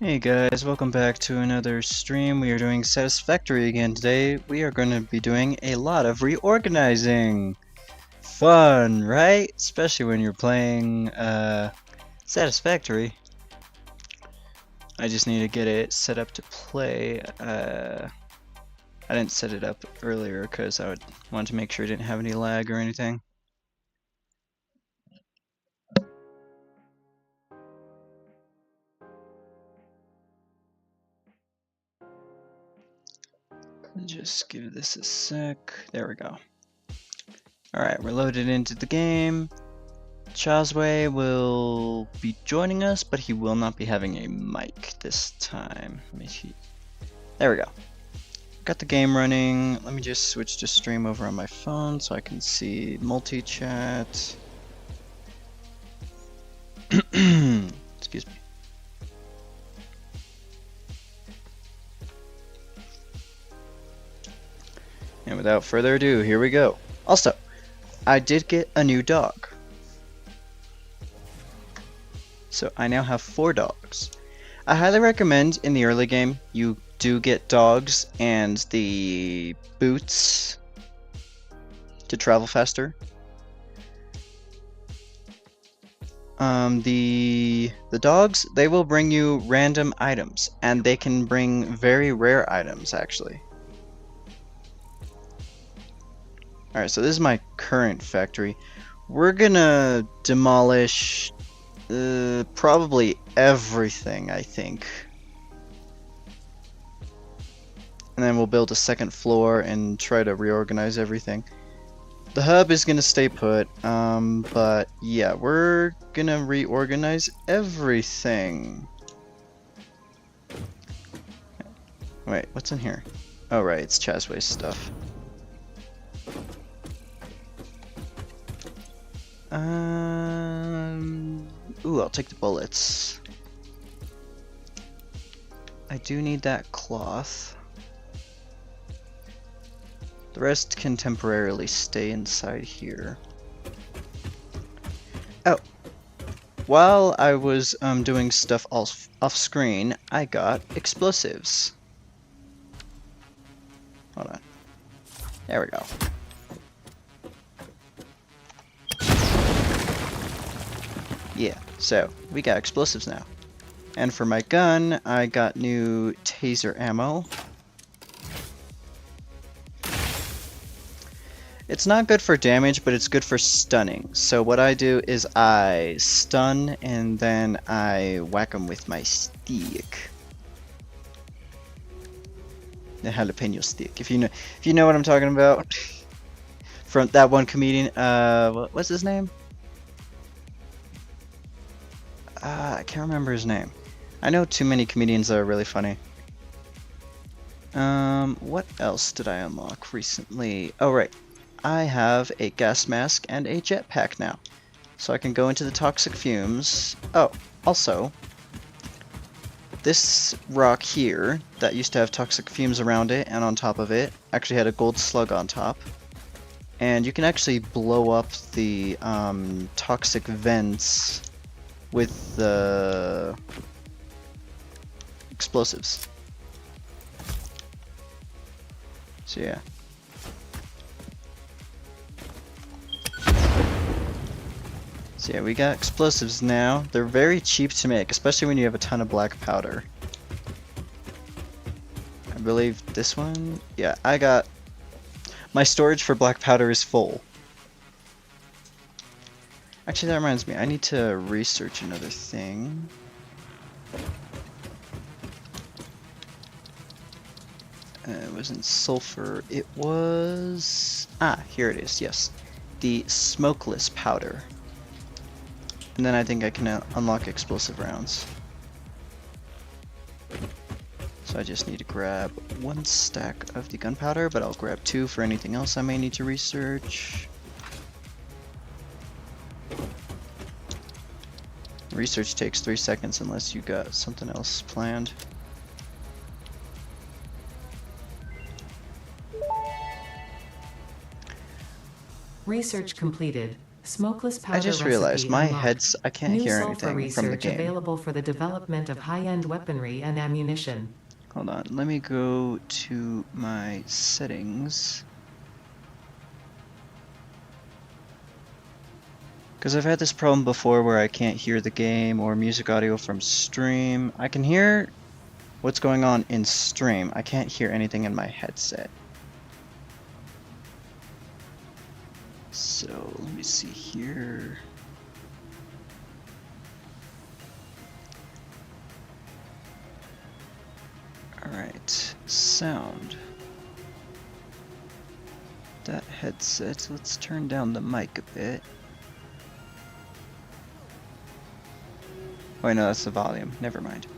Hey guys, welcome back to another stream. We are doing Satisfactory again today. We are going to be doing a lot of reorganizing. Fun, right? Especially when you're playing Satisfactory. I just need to get it set up to play. I didn't set it up earlier because I wanted to make sure it didn't have any lag or anything. Just give this a sec. There we go. Alright, we're loaded into the game. Chazway will be joining us, but he will not be having a mic this time. Let me see. There we go. Got the game running. Let me just switch to stream over on my phone so I can see multi-chat. Excuse me. And without further ado, here we go. Also, I did get a new dog. So I now have 4 dogs. I highly recommend in the early game you do get dogs and the boots to travel faster. The dogs, they will bring you random items, and they can bring very rare items actually. Alright, so this is my current factory. We're gonna demolish probably everything, I think. And then we'll build a second floor and try to reorganize everything. The hub is gonna stay put, but yeah, we're gonna reorganize everything. Wait, what's in here? Oh right, it's Chazway's stuff. Ooh, I'll take the bullets. I do need that cloth. The rest can temporarily stay inside here. Oh, while I was doing stuff off screen, I got explosives. Hold on. There we go. Yeah, so we got explosives now. And for my gun, I got new taser ammo. It's not good for damage, but it's good for stunning. So what I do is I stun and then I whack them with my stick. The jalapeno stick. If you know what I'm talking about. From that one comedian, what's his name? I can't remember his name. I know too many comedians that are really funny. What else did I unlock recently? Oh, right. I have a gas mask and a jetpack now. So I can go into the toxic fumes. Oh, also, this rock here that used to have toxic fumes around it and on top of it actually had a gold slug on top. And you can actually blow up the toxic vents with the explosives. So yeah. So yeah, we got explosives now. They're very cheap to make, especially when you have a ton of black powder. I believe this one? Yeah, I got... My storage for black powder is full. Actually, that reminds me, I need to research another thing. It wasn't sulfur, it was... Ah, here it is, yes. The smokeless powder. And then I think I can unlock explosive rounds. So I just need to grab 1 stack of the gunpowder, but I'll grab 2 for anything else I may need to research. Research takes 3 seconds unless you got something else planned. Research completed. Smokeless I powder just recipe realized my unlocked. I can't New hear sulfur anything from the research game. available for the development of high-end weaponry and ammunition. Hold on, let me go to my settings. Because I've had this problem before where I can't hear the game or music audio from stream. I can hear what's going on in stream. I can't hear anything in my headset. So let me see here. Alright, sound. That headset, let's turn down the mic a bit. Wait, no, that's the volume. Never mind.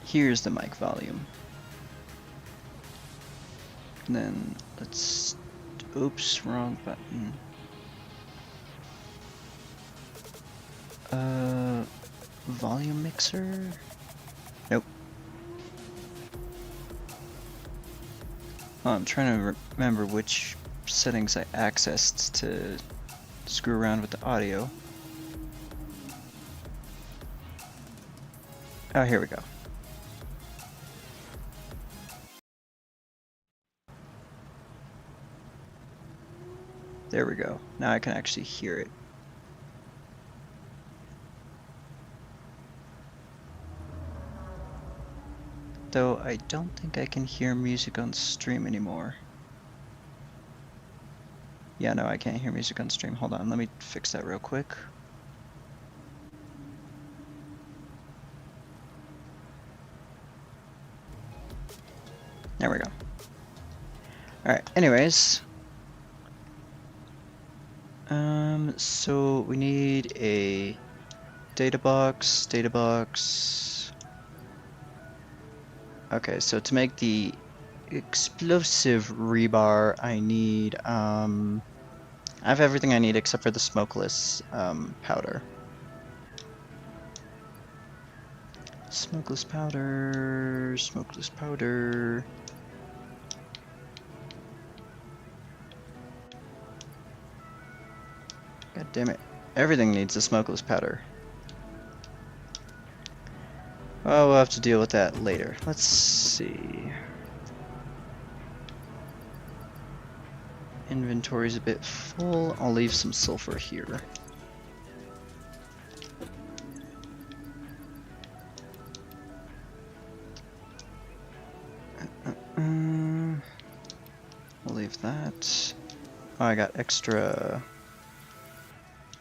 Here's the mic volume. And then let's... Oops, wrong button. Volume mixer? Nope. Oh, I'm trying to remember which settings I accessed to screw around with the audio. Oh, here we go. There we go. Now I can actually hear it. Though I don't think I can hear music on stream anymore. Yeah, no, I can't hear music on stream. Hold on, let me fix that real quick. There we go. Alright, anyways. So we need a data box. Okay, so to make the explosive rebar, I need, I have everything I need except for the smokeless powder. Smokeless powder. God damn it. Everything needs a smokeless powder. Oh, we'll have to deal with that later. Let's see. Inventory's a bit full. I'll leave some sulfur here. We'll leave that. Oh, I got extra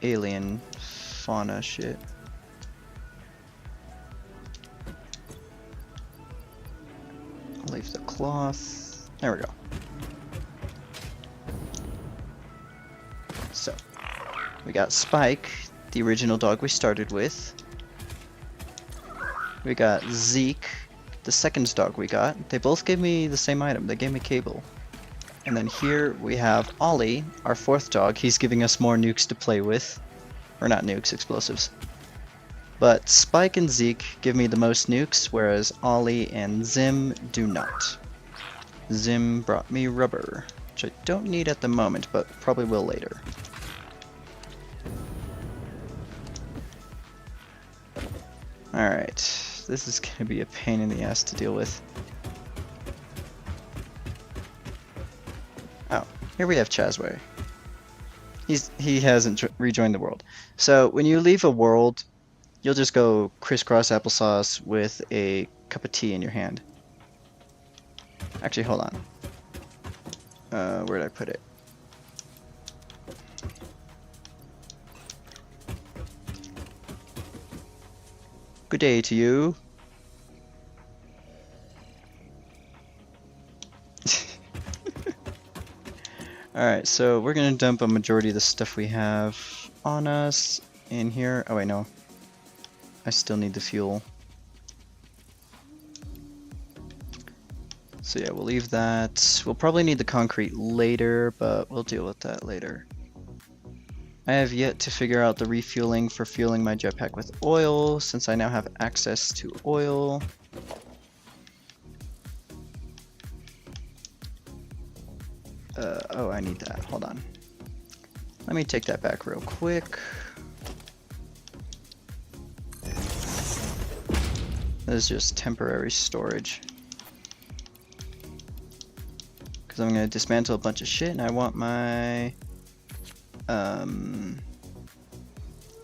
alien fauna shit. I'll leave the cloth. There we go. So, we got Spike, the original dog we started with. We got Zeke, the second dog we got. They both gave me the same item. They gave me cable. And then here we have Ollie, our fourth dog. He's giving us more nukes to play with. Or not nukes, explosives. But Spike and Zeke give me the most nukes, whereas Ollie and Zim do not. Zim brought me rubber, which I don't need at the moment, but probably will later. Alright, this is gonna be a pain in the ass to deal with. Oh, here we have Chazway. He hasn't rejoined the world. So when you leave a world, you'll just go crisscross applesauce with a cup of tea in your hand. Actually, hold on. Where did I put it? Good day to you. Alright, so we're gonna dump a majority of the stuff we have on us in here. Oh wait, no. I still need the fuel. So yeah, we'll leave that. We'll probably need the concrete later, but we'll deal with that later. I have yet to figure out the refueling for fueling my jetpack with oil, since I now have access to oil. Oh, I need that. Hold on. let me take that back real quick. This is just temporary storage. Because I'm going to dismantle a bunch of shit and I want my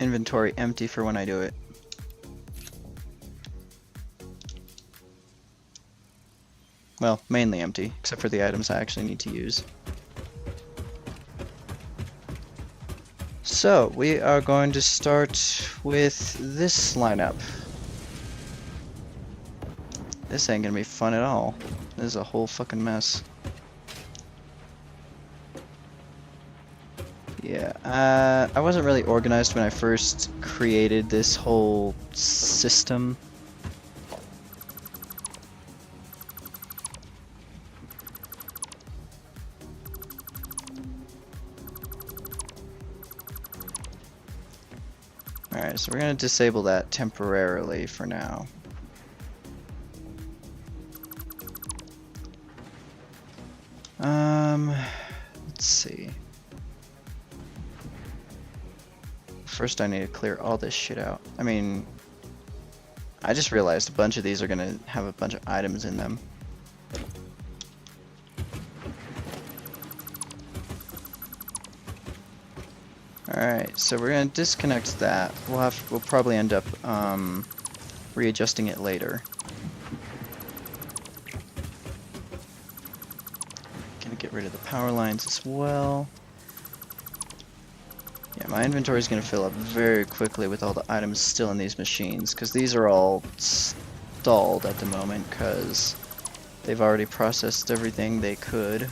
inventory empty for when I do it. Well, mainly empty, except for the items I actually need to use. So, we are going to start with this lineup. This ain't gonna be fun at all. This is a whole fucking mess. Yeah, I wasn't really organized when I first created this whole system. Alright, so we're gonna disable that temporarily for now. Let's see. First I need to clear all this shit out. I mean, I just realized a bunch of these are gonna have a bunch of items in them. Alright, so we're gonna disconnect that. We'll probably end up readjusting it later. Gonna get rid of the power lines as well. Yeah, my inventory is gonna fill up very quickly with all the items still in these machines, because these are all stalled at the moment, because they've already processed everything they could. I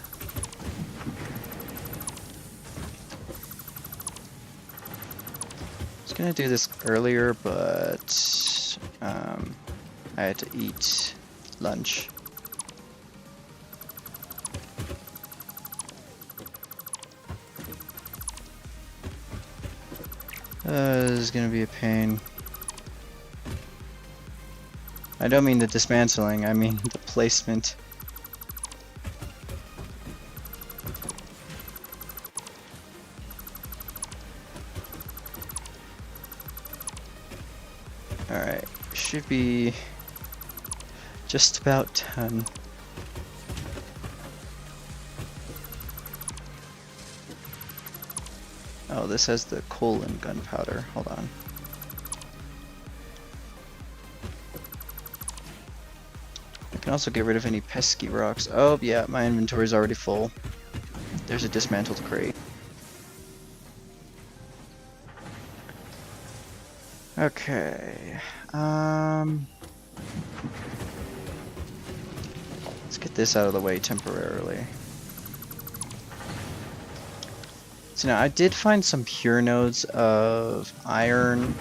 was gonna do this earlier, but I had to eat lunch. This is gonna be a pain. I don't mean the dismantling, I mean the placement. Alright, should be just about done. Oh, this has the coal and gunpowder. Hold on. I can also get rid of any pesky rocks. Oh, yeah, my inventory's already full. There's a dismantled crate. Okay. Let's get this out of the way temporarily. So now I did find some pure nodes of iron.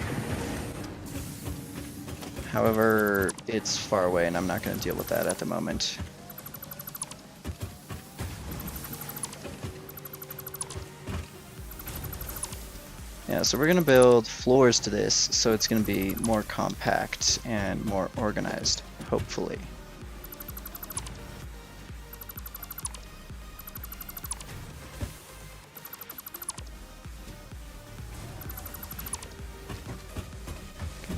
However, it's far away and I'm not going to deal with that at the moment. Yeah, so we're going to build floors to this so it's going to be more compact and more organized, hopefully.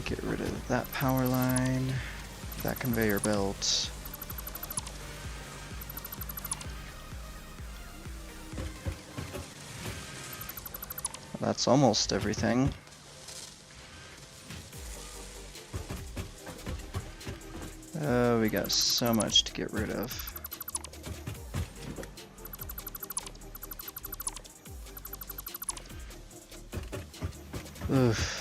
Get rid of that power line, that conveyor belt. That's almost everything. Oh, we got so much to get rid of. Oof.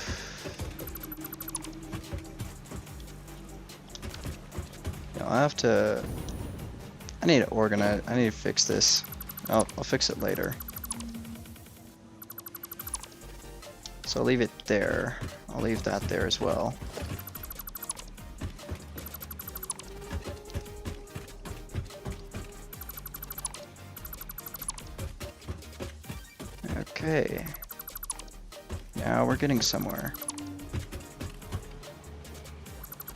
I'll have to... I need to organize... I need to fix this. I'll fix it later. So I'll leave it there. I'll leave that there as well. Okay. Now we're getting somewhere.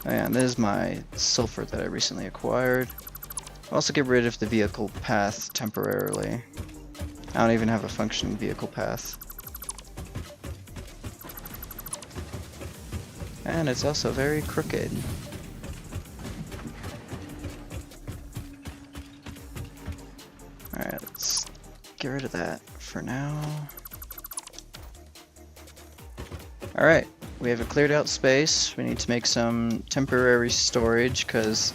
Oh yeah, and this is my sulfur that I recently acquired. I'll also get rid of the vehicle path temporarily. I don't even have a functioning vehicle path. And it's also very crooked. Alright, let's get rid of that for now. Alright, we have a cleared out space. We need to make some temporary storage because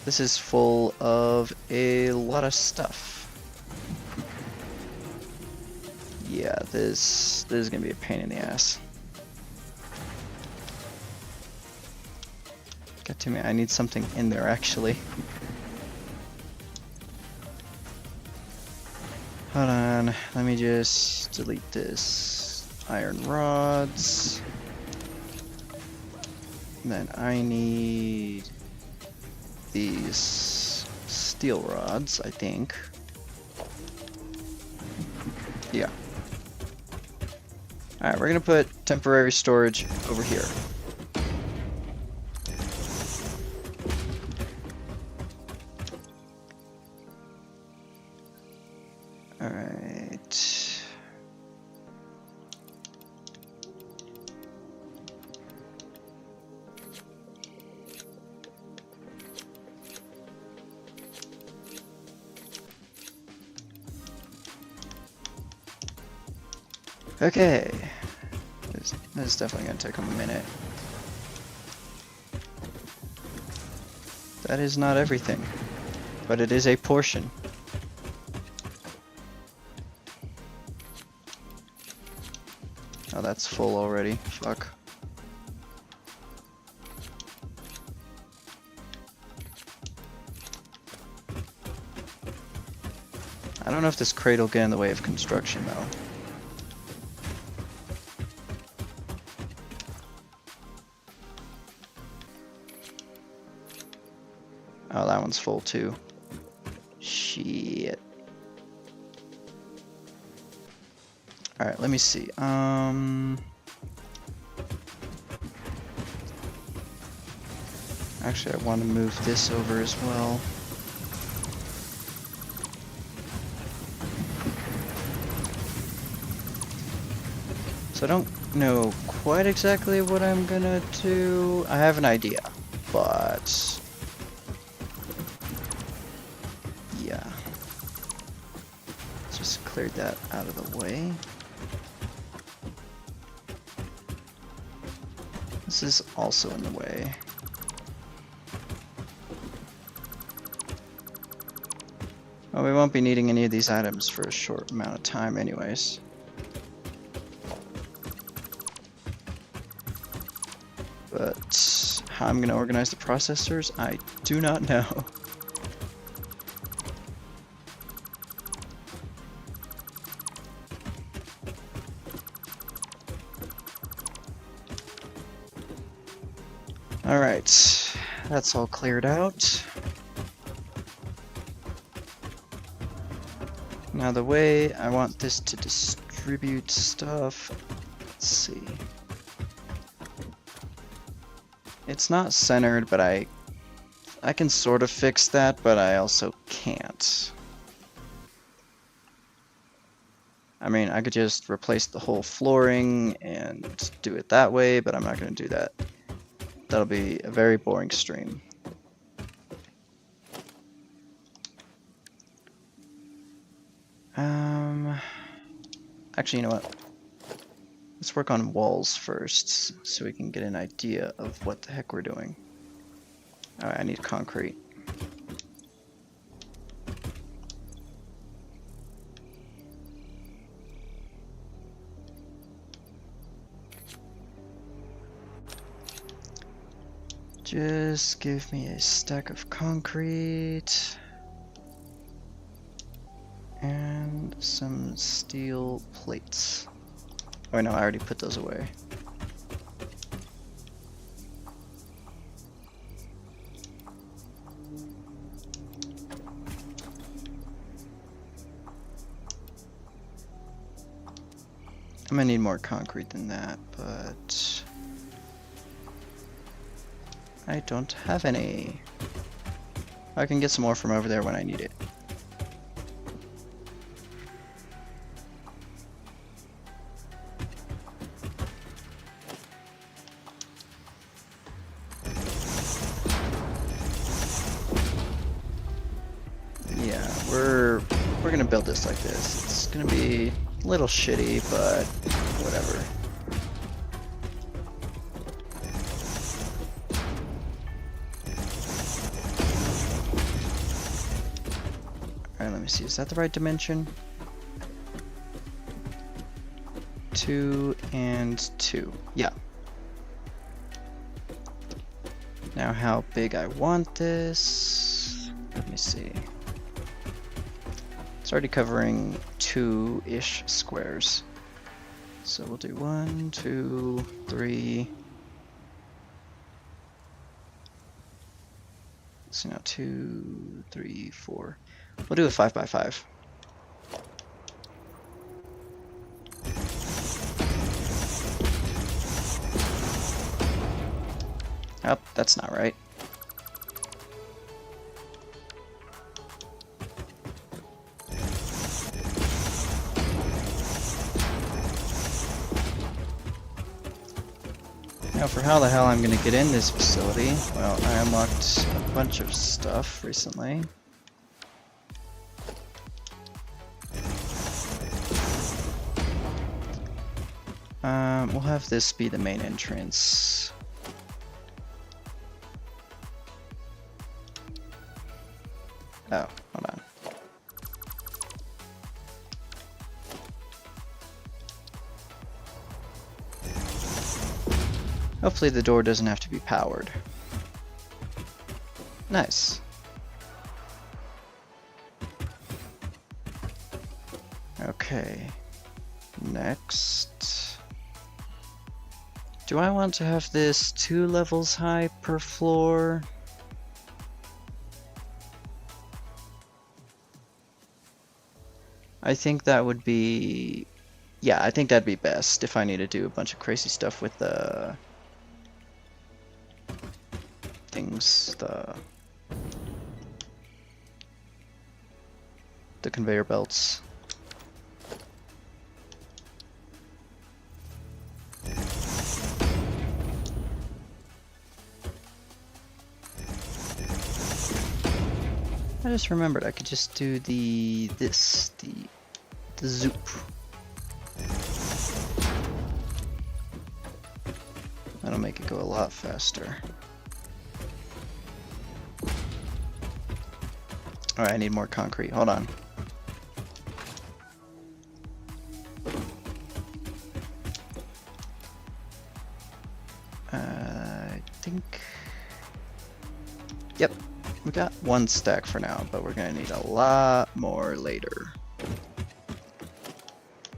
this is full of a lot of stuff. Yeah, this is gonna be a pain in the ass. Get to me, I need something in there actually. Hold on, let me just delete this. Iron rods. And then I need these steel rods, I think. Yeah. Alright, we're gonna put temporary storage over here. Alright. Okay. This is definitely gonna take a minute. That is not everything, but it is a portion. Oh, that's full already. Fuck. I don't know if this crate will get in the way of construction, though. Oh, that one's full, too. Shit. Alright, let me see. Actually, I want to move this over as well. So I don't know quite exactly what I'm gonna do. I have an idea, but yeah. Just cleared that out of the way. This is also in the way. Well, we won't be needing any of these items for a short amount of time anyways. But how I'm going to organize the processors, I do not know. Alright, that's all cleared out. Now the way I want this to distribute stuff, let's see. It's not centered, but I can sort of fix that, but I also can't. I mean, I could just replace the whole flooring and do it that way, but I'm not going to do that. That'll be a very boring stream. Actually, you know what? Let's work on walls first, so we can get an idea of what the heck we're doing. Alright, I need concrete. Just give me a stack of concrete. And some steel plates. Oh no, I already put those away. I'm gonna need more concrete than that, but I don't have any. I can get some more from over there when I need it. build this like this. It's gonna be a little shitty, but whatever. Alright, let me see. Is that the right dimension? 2 and 2. Yeah. Now how big I want this. Let me see. It's already covering 2-ish squares. So we'll do 1, 2, 3. So now 2, 3, 4. We'll do a 5 by 5. Oh, that's not right. Now for how the hell I'm gonna get in this facility, well, I unlocked a bunch of stuff recently. We'll have this be the main entrance. Oh, hold on. Hopefully the door doesn't have to be powered. Nice. Okay. Next. Do I want to have this 2 levels high per floor? I think that would be... Yeah, I think that'd be best if I need to do a bunch of crazy stuff with the... things, the conveyor belts. I just remembered I could just do the zoop. That'll make it go a lot faster. Alright, I need more concrete. Hold on. I think... Yep. We got 1 stack for now, but we're gonna need a lot more later.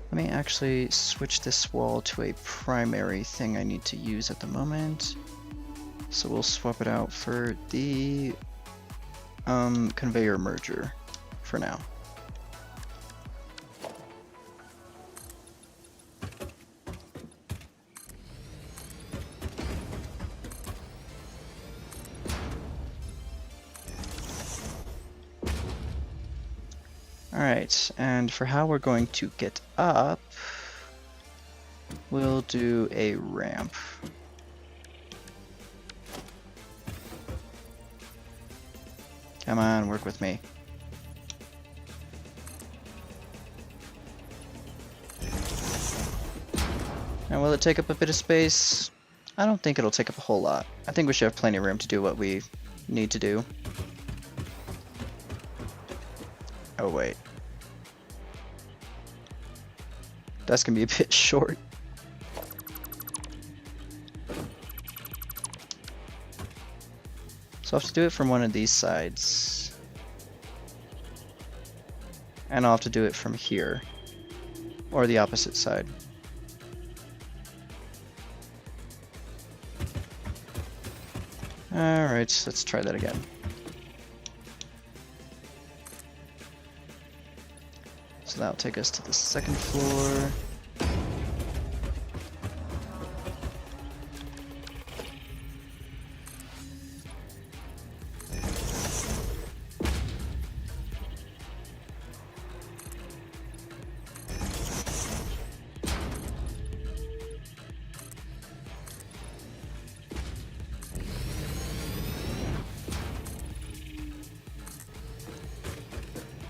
Let me actually switch this wall to a primary thing I need to use at the moment. So we'll swap it out for the conveyor merger for now. Alright, and for how we're going to get up, we'll do a ramp. Come on, work with me. And will it take up a bit of space? I don't think it'll take up a whole lot. I think we should have plenty of room to do what we need to do. Oh wait. That's gonna be a bit short. So I'll have to do it from one of these sides. And I'll have to do it from here. Or the opposite side. Alright, let's try that again. So that'll take us to the 2nd floor.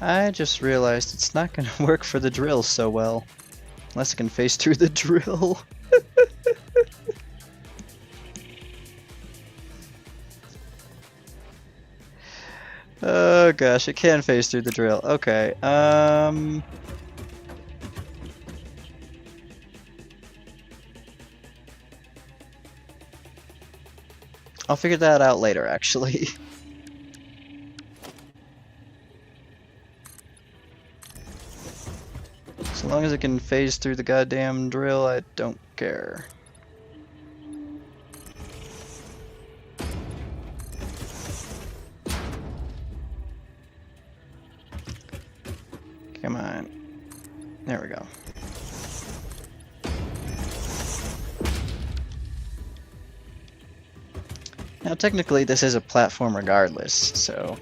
I just realized it's not gonna work for the drill so well. Unless it can phase through the drill. Oh gosh, it can phase through the drill. Okay, I'll figure that out later, actually. As long as it can phase through the goddamn drill, I don't care. Come on. There we go. Now, technically, this is a platform regardless, so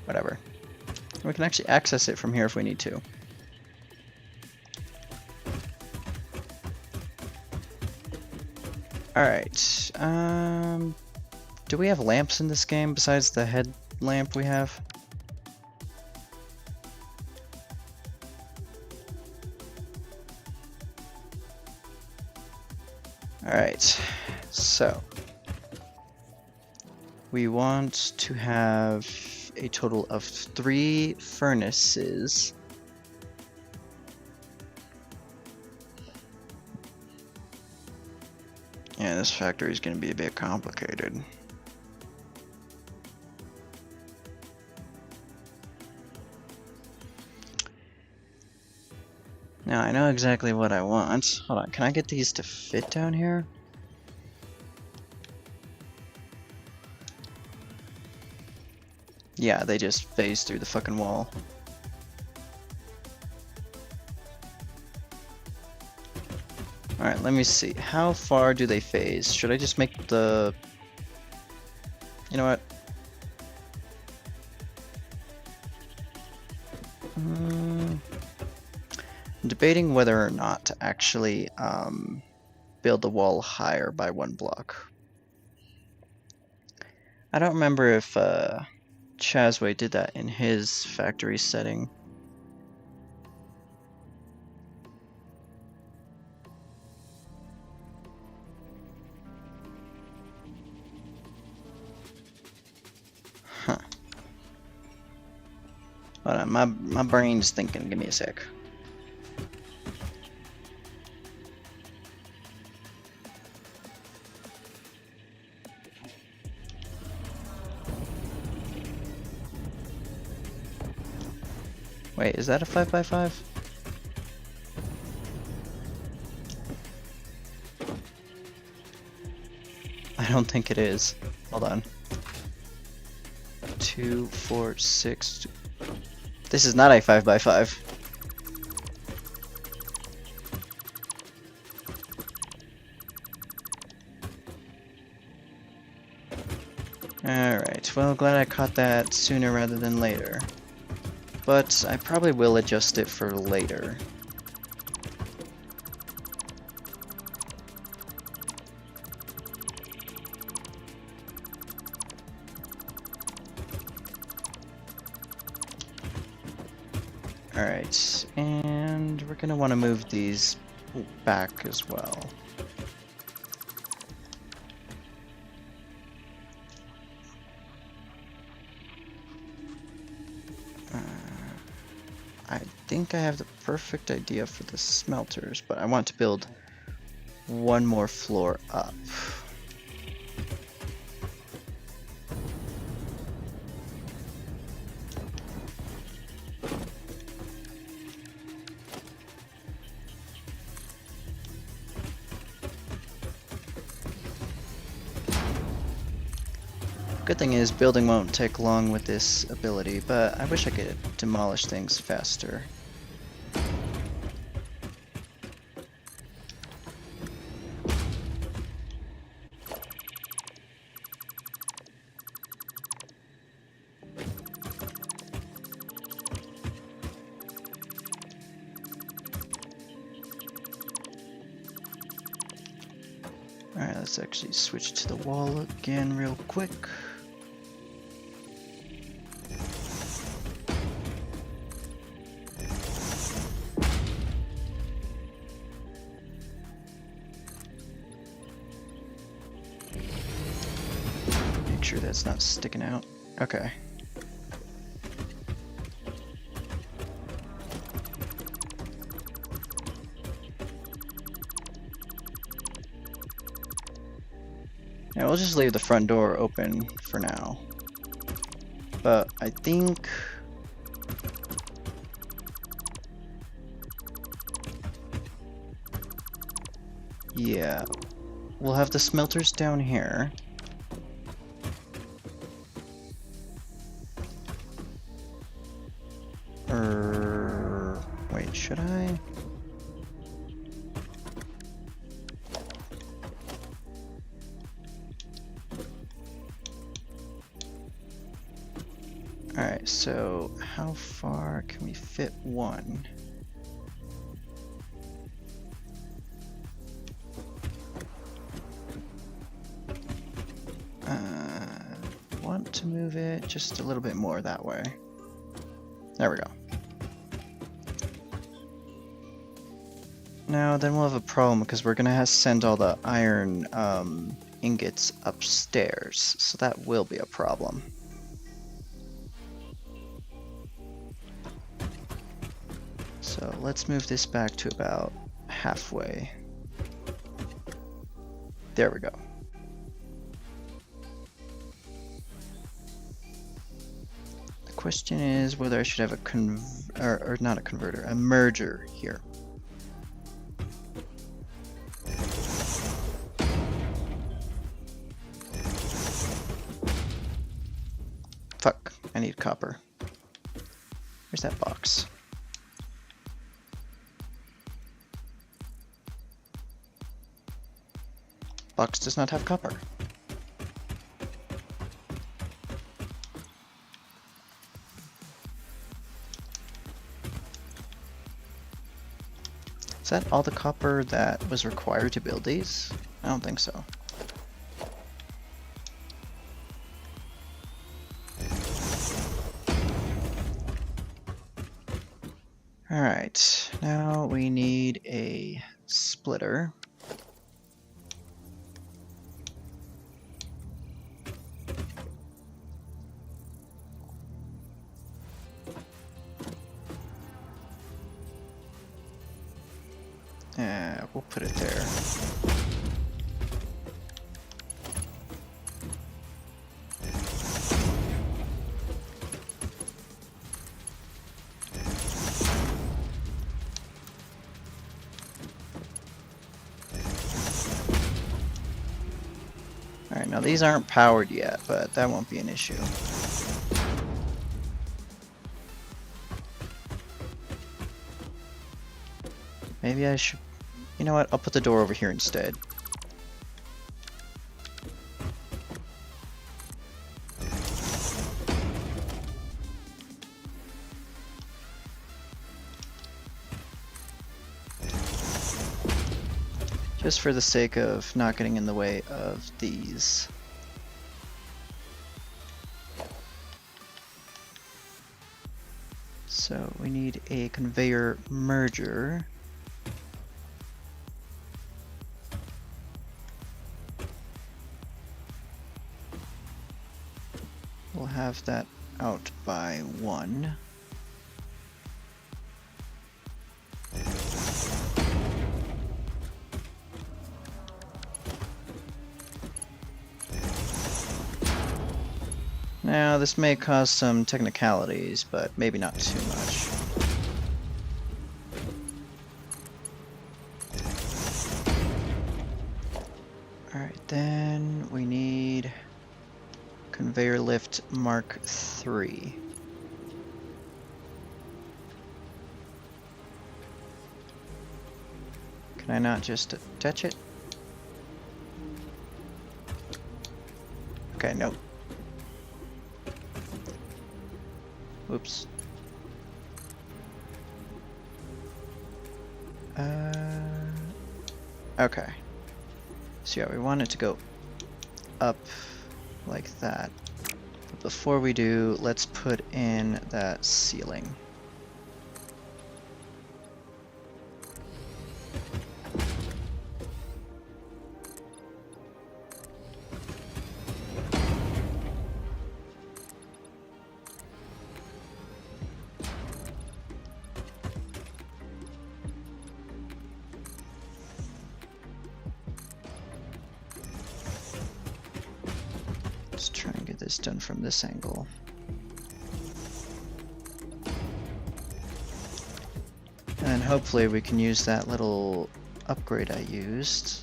whatever. We can actually access it from here if we need to. Alright, do we have lamps in this game besides the headlamp we have? Alright, so we want to have a total of 3 furnaces. Yeah, this factory is going to be a bit complicated. Now, I know exactly what I want. Hold on, can I get these to fit down here? Yeah, they just phase through the fucking wall. Alright, let me see. How far do they phase? Should I just make the... You know what? I'm debating whether or not to actually build the wall higher by 1 block. I don't remember if Chasway did that in his factory setting. Huh. Hold on, my brain's thinking. Give me a sec. Wait, is that a 5x5? I don't think it is. Hold on. 2, 4, 6. This is not a 5x5. Alright, well, glad I caught that sooner rather than later. But I probably will adjust it for later. Alright, and we're gonna want to move these back as well. I think I have the perfect idea for the smelters, but I want to build 1 more floor up. Good thing is, building won't take long with this ability, but I wish I could demolish things faster. Alright, let's actually switch to the wall again real quick. sure that's not sticking out. Okay. Yeah, we'll just leave the front door open for now. But I think... yeah, we'll have the smelters down here. Wait, should I? Alright, so how far can we fit one? Want to move it just a little bit more that way. There we go. Now then we'll have a problem because we're gonna have to send all the iron ingots upstairs, so that will be a problem. So let's move this back to about halfway. There we go. The question is whether I should have a or not a converter, a merger here. Fuck, I need copper. Where's that box? Box does not have copper. Is that all the copper that was required to build these? I don't think so. Alright, now we need a splitter. We'll put it there. Alright, now these aren't powered yet, but that won't be an issue. Maybe I should... You know what? I'll put the door over here instead. Just for the sake of not getting in the way of these. So we need a conveyor merger. We'll have that out by 1. Now, this may cause some technicalities, but maybe not too much. Alright, then we need conveyor lift Mark III. Can I not just touch it? Okay, nope. Whoops. Okay. So yeah, we want it to go up like that. But before we do, let's put in that ceiling. Let's try and get this done from this angle. And then hopefully we can use that little upgrade I used.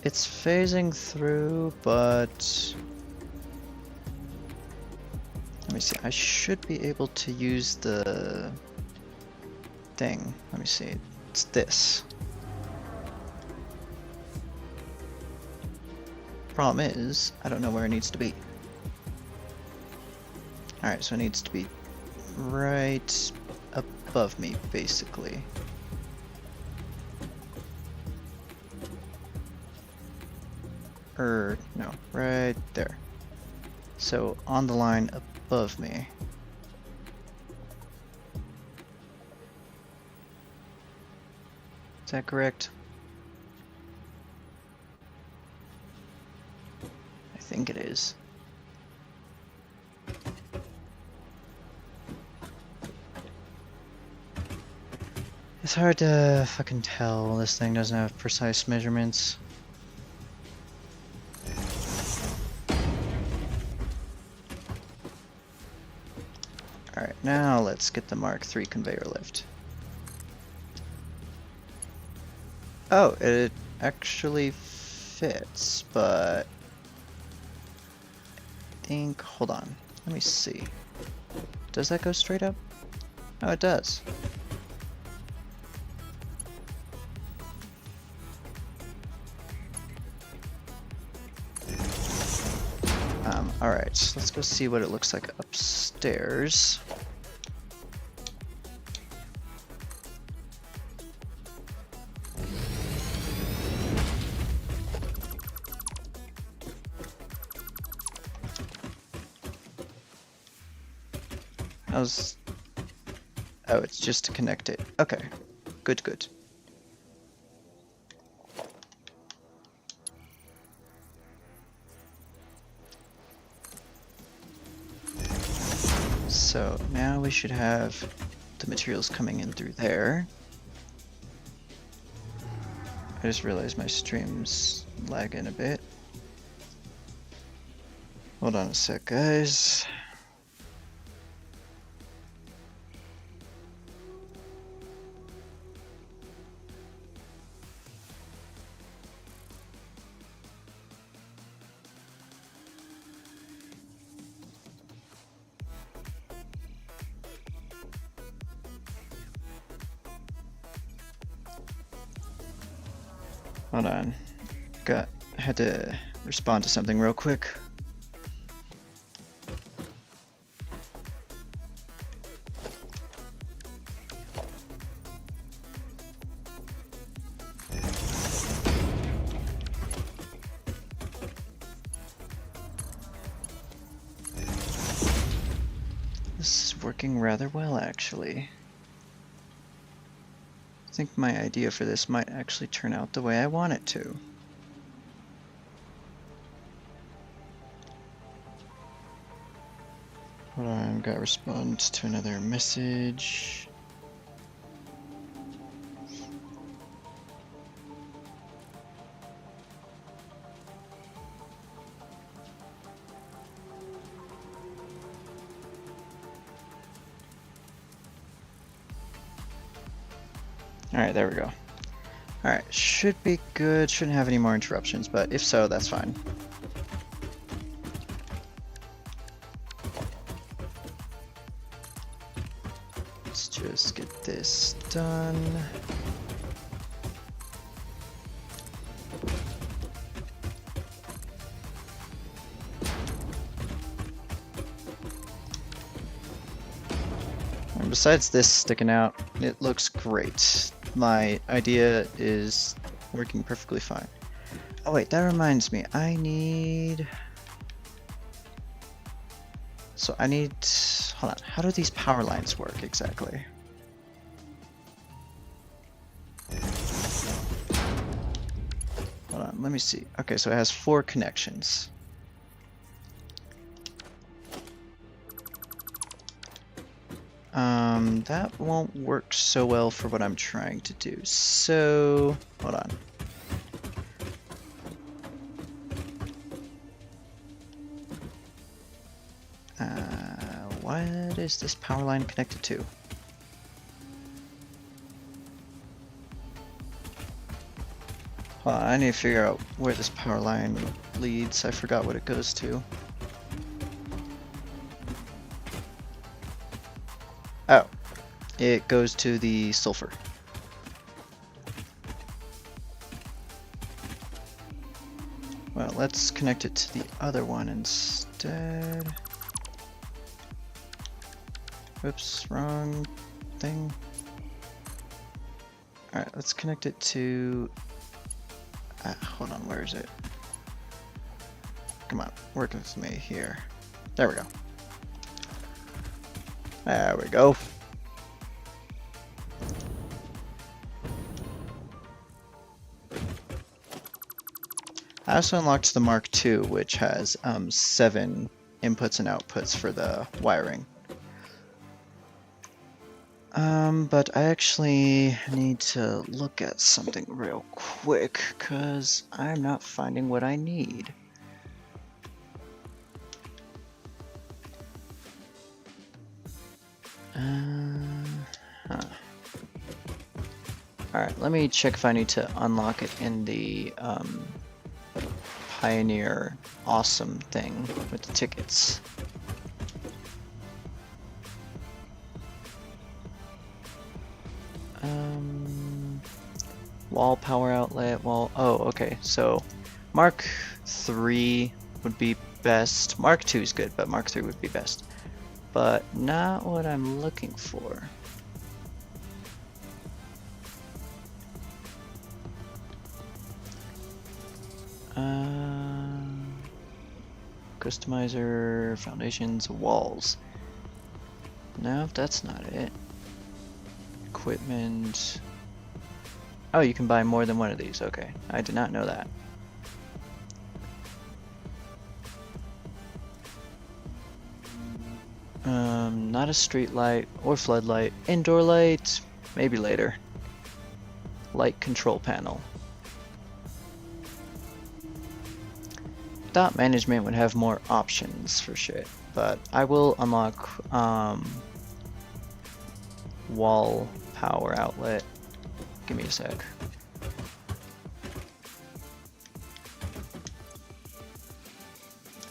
It's phasing through, but let me see. I should be able to use the thing. Let me see. It's this. Problem is, I don't know where it needs to be. Alright, so it needs to be right above me, basically. No, right there. So, on the line above me. Is that correct? I think it is. It's hard to fucking tell. This thing doesn't have precise measurements. Alright, now let's get the Mark III conveyor lift. Oh, it actually fits, but I think, hold on, let me see. Does that go straight up? Oh, it does. Alright, let's go see what it looks like upstairs. Oh, it's just to connect it. Okay, good, good. So now we should have the materials coming in through there. I just realized my stream's lagging a bit. Hold on a sec, guys. Hold on. Had to respond to something real quick. This is working rather well, actually. I think my idea for this might actually turn out the way I want it to. Hold on, gotta respond to another message. Alright, there we go. Alright, should be good, shouldn't have any more interruptions, but if so, that's fine. Let's just get this done. And besides this sticking out, it looks great. My idea is working perfectly fine. Oh wait, that reminds me, I need... So I need... Hold on, how do these power lines work exactly? Hold on, let me see. Okay, so it has 4 connections. That won't work so well for what I'm trying to do. So, hold on. What is this power line connected to? Hold on, I need to figure out where this power line leads. I forgot what it goes to. Oh, it goes to the sulfur. Well, let's connect it to the other one instead. Oops, wrong thing. Alright, let's connect it to... hold on, where is it? Come on, work with me here. There we go. There we go. I also unlocked the Mark II, which has 7 inputs and outputs for the wiring. But I actually need to look at something real quick, because I'm not finding what I need. Alright, let me check if I need to unlock it in the Pioneer awesome thing with the tickets. Wall power outlet, wall, oh, okay, so Mark 3 would be best. Mark 2 is good, but Mark 3 would be best. But not what I'm looking for. Customizer, foundations, walls. No, that's not it. Equipment. Oh, you can buy more than one of these. Okay, I did not know that. Not a street light or floodlight. Indoor light, maybe later. Light control panel. Thought management would have more options for shit, but I will unlock wall power outlet. Give me a sec.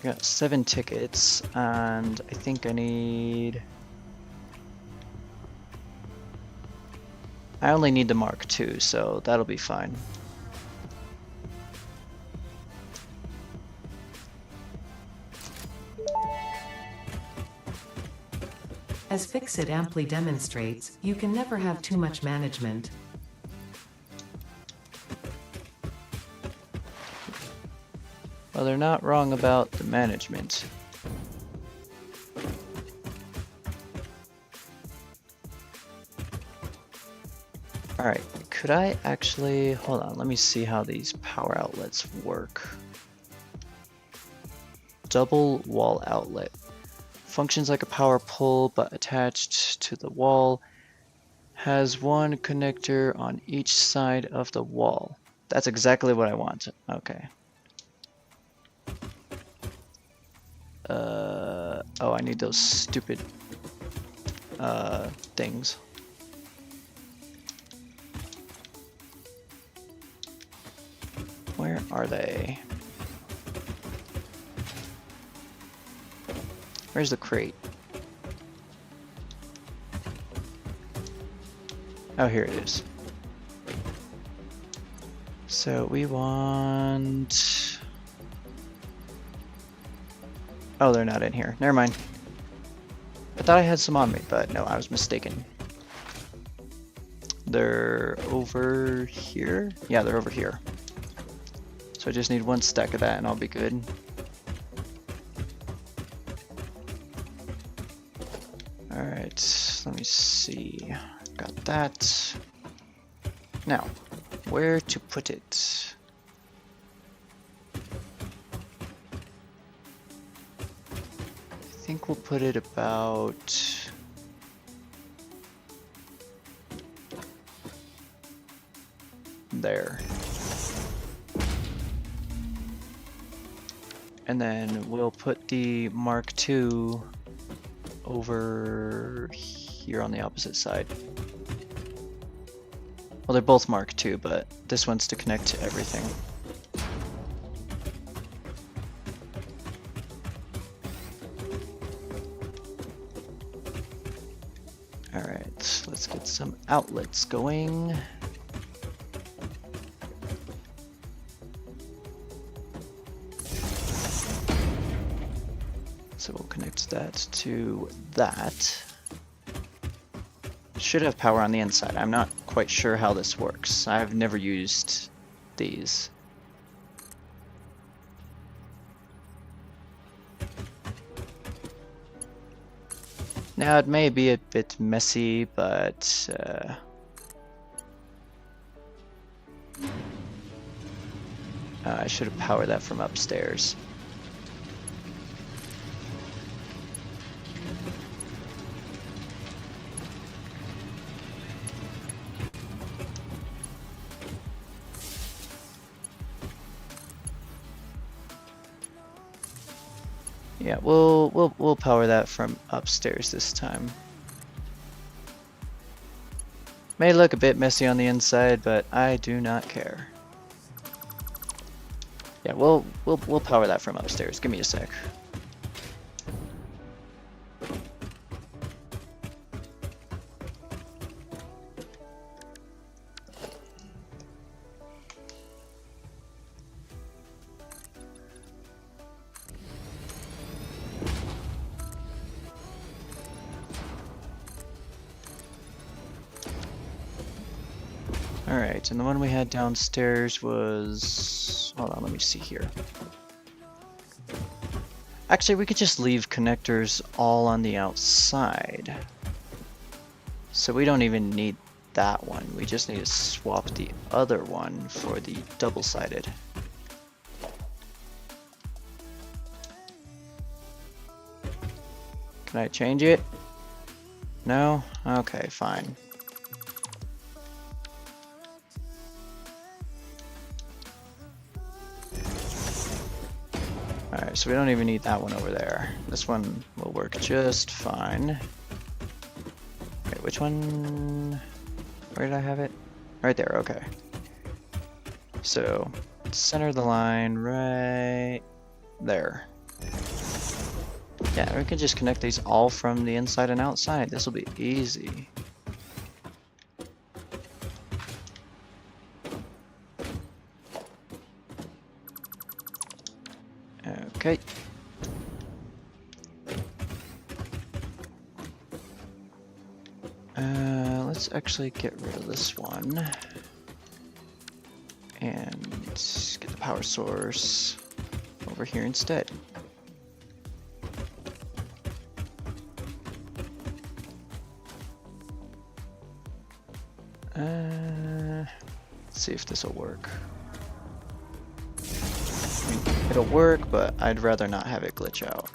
I got 7 tickets, and I think I need... I only need the Mark II, so that'll be fine. As Fixit amply demonstrates, you can never have too much management. Well, they're not wrong about the management. Alright, could I actually... Hold on, let me see how these power outlets work. Double wall outlet. Functions like a power pole, but attached to the wall. Has one connector on each side of the wall. That's exactly what I want. Okay. Oh, I need those stupid things. Where are they? Where's the crate? Oh, here it is. So we want... Oh, they're not in here. Never mind. I thought I had some on me, but no, I was mistaken. They're over here? Yeah, they're over here. So I just need 1 stack of that and I'll be good. Alright, let me see. Got that. Now, where to put it? I think we'll put it about there. And then we'll put the Mark II over here on the opposite side. Well, they're both Mark II, but this one's to connect to everything. Alright, let's get some outlets going. So we'll connect that to that. Should have power on the inside. I'm not quite sure how this works. I've never used these. Now it may be a bit messy, but I should have powered that from upstairs. Yeah, we'll power that from upstairs this time. May look a bit messy on the inside, but I do not care. Yeah, we'll power that from upstairs. Give me a sec. Alright, and the one we had downstairs was... Hold on, let me see here. Actually, we could just leave connectors all on the outside. So we don't even need that one. We just need to swap the other one for the double-sided. Can I change it? No? Okay, fine. Alright, so we don't even need that one over there. This one will work just fine. Wait, which one? Where did I have it? Right there, okay. So, center the line right there. Yeah, we can just connect these all from the inside and outside. This will be easy. Okay. Let's actually get rid of this one. And get the power source over here instead. Let's see if this will work. I mean, it'll work, but I'd rather not have it glitch out.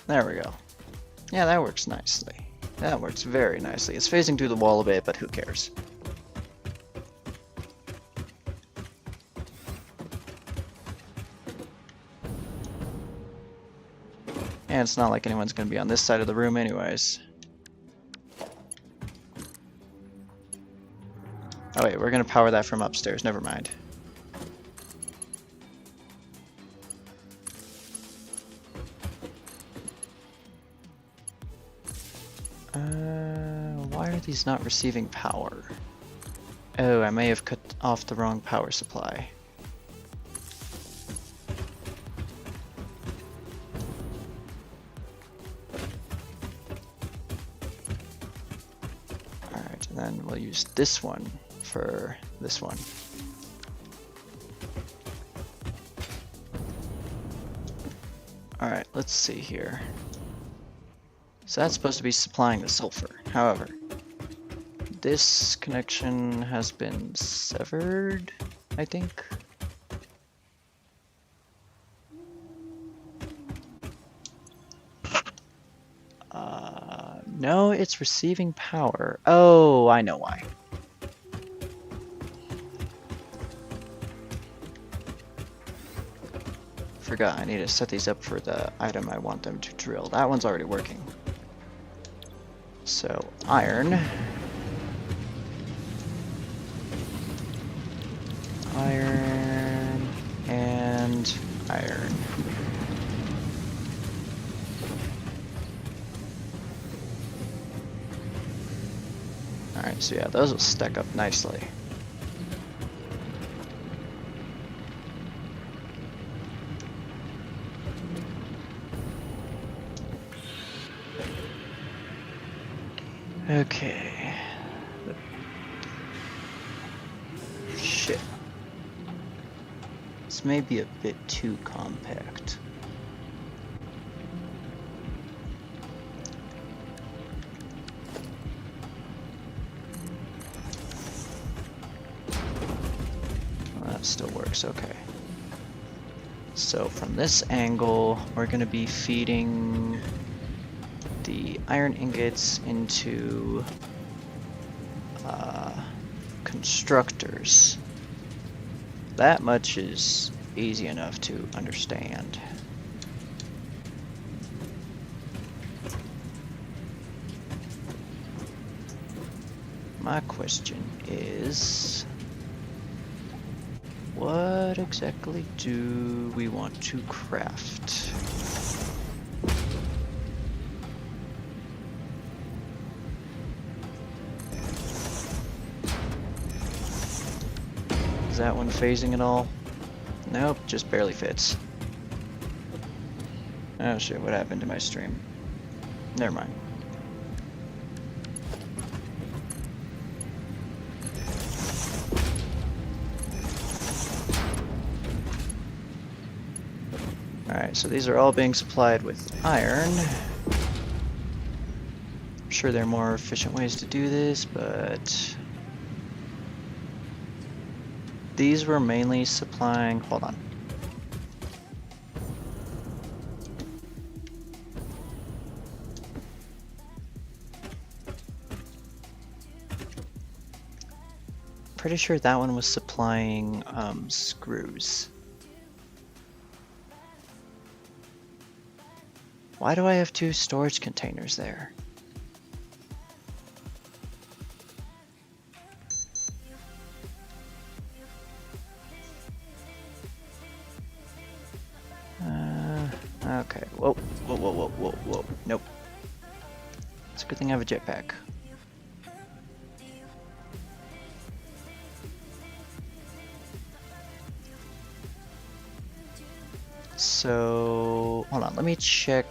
There we go. Yeah, that works nicely. That works very nicely. It's phasing through the wall a bit, but who cares? And it's not like anyone's going to be on this side of the room anyways. Oh wait, we're going to power that from upstairs. Never mind. Why are these not receiving power? Oh, I may have cut off the wrong power supply. Alright, and then we'll use this one for this one. Alright, let's see here. So that's supposed to be supplying the sulfur. However, this connection has been severed, I think. No, it's receiving power. Oh, I know why. Forgot, I need to set these up for the item I want them to drill. That one's already working. So, iron. Iron. And iron. Alright, so yeah, those will stack up nicely. Okay. Shit. This may be a bit too compact. Well, that still works, okay. So from this angle, we're going to be feeding the iron ingots into constructors. That much is easy enough to understand. My question is, what exactly do we want to craft? Is that one phasing at all? Nope, just barely fits. Oh shit, what happened to my stream? Never mind. Alright, so these are all being supplied with iron. I'm sure there are more efficient ways to do this, but these were mainly supplying, hold on. Pretty sure that one was supplying screws. Why do I have two storage containers there? Okay, whoa, whoa, whoa, whoa, whoa, whoa, nope. It's a good thing I have a jetpack. So, hold on, let me check.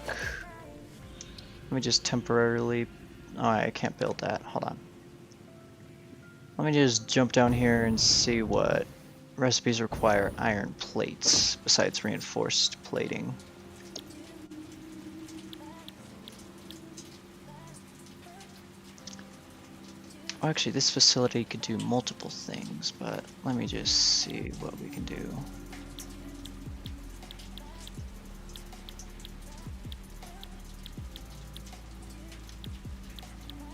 Let me just temporarily, oh, I can't build that, hold on. Let me just jump down here and see what recipes require iron plates besides reinforced plating. Oh, actually, this facility could do multiple things, but let me just see what we can do.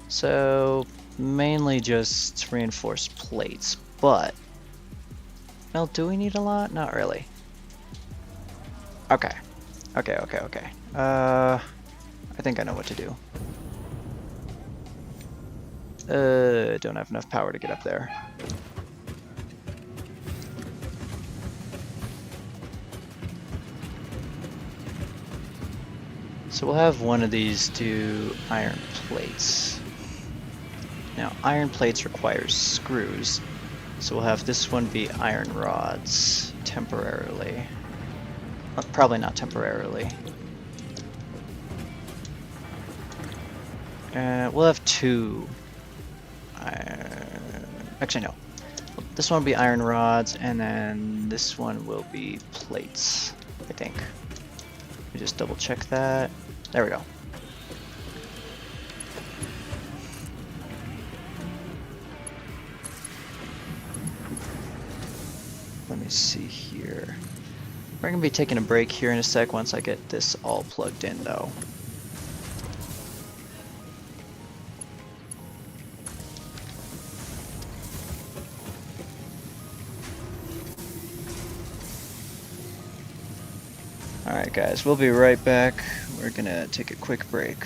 So, mainly just reinforced plates, but, well, do we need a lot? Not really. Okay. Okay. I think I know what to do. Don't have enough power to get up there. So we'll have one of these do iron plates. Now, iron plates requires screws, so we'll have this one be iron rods temporarily. Well, probably not temporarily. We'll have two. Actually, no. This one will be iron rods, and then this one will be plates, I think. Let me just double check that. There we go. me see here. We're gonna be taking a break here in a sec once I get this all plugged in though. Alright guys, we'll be right back. We're gonna take a quick break.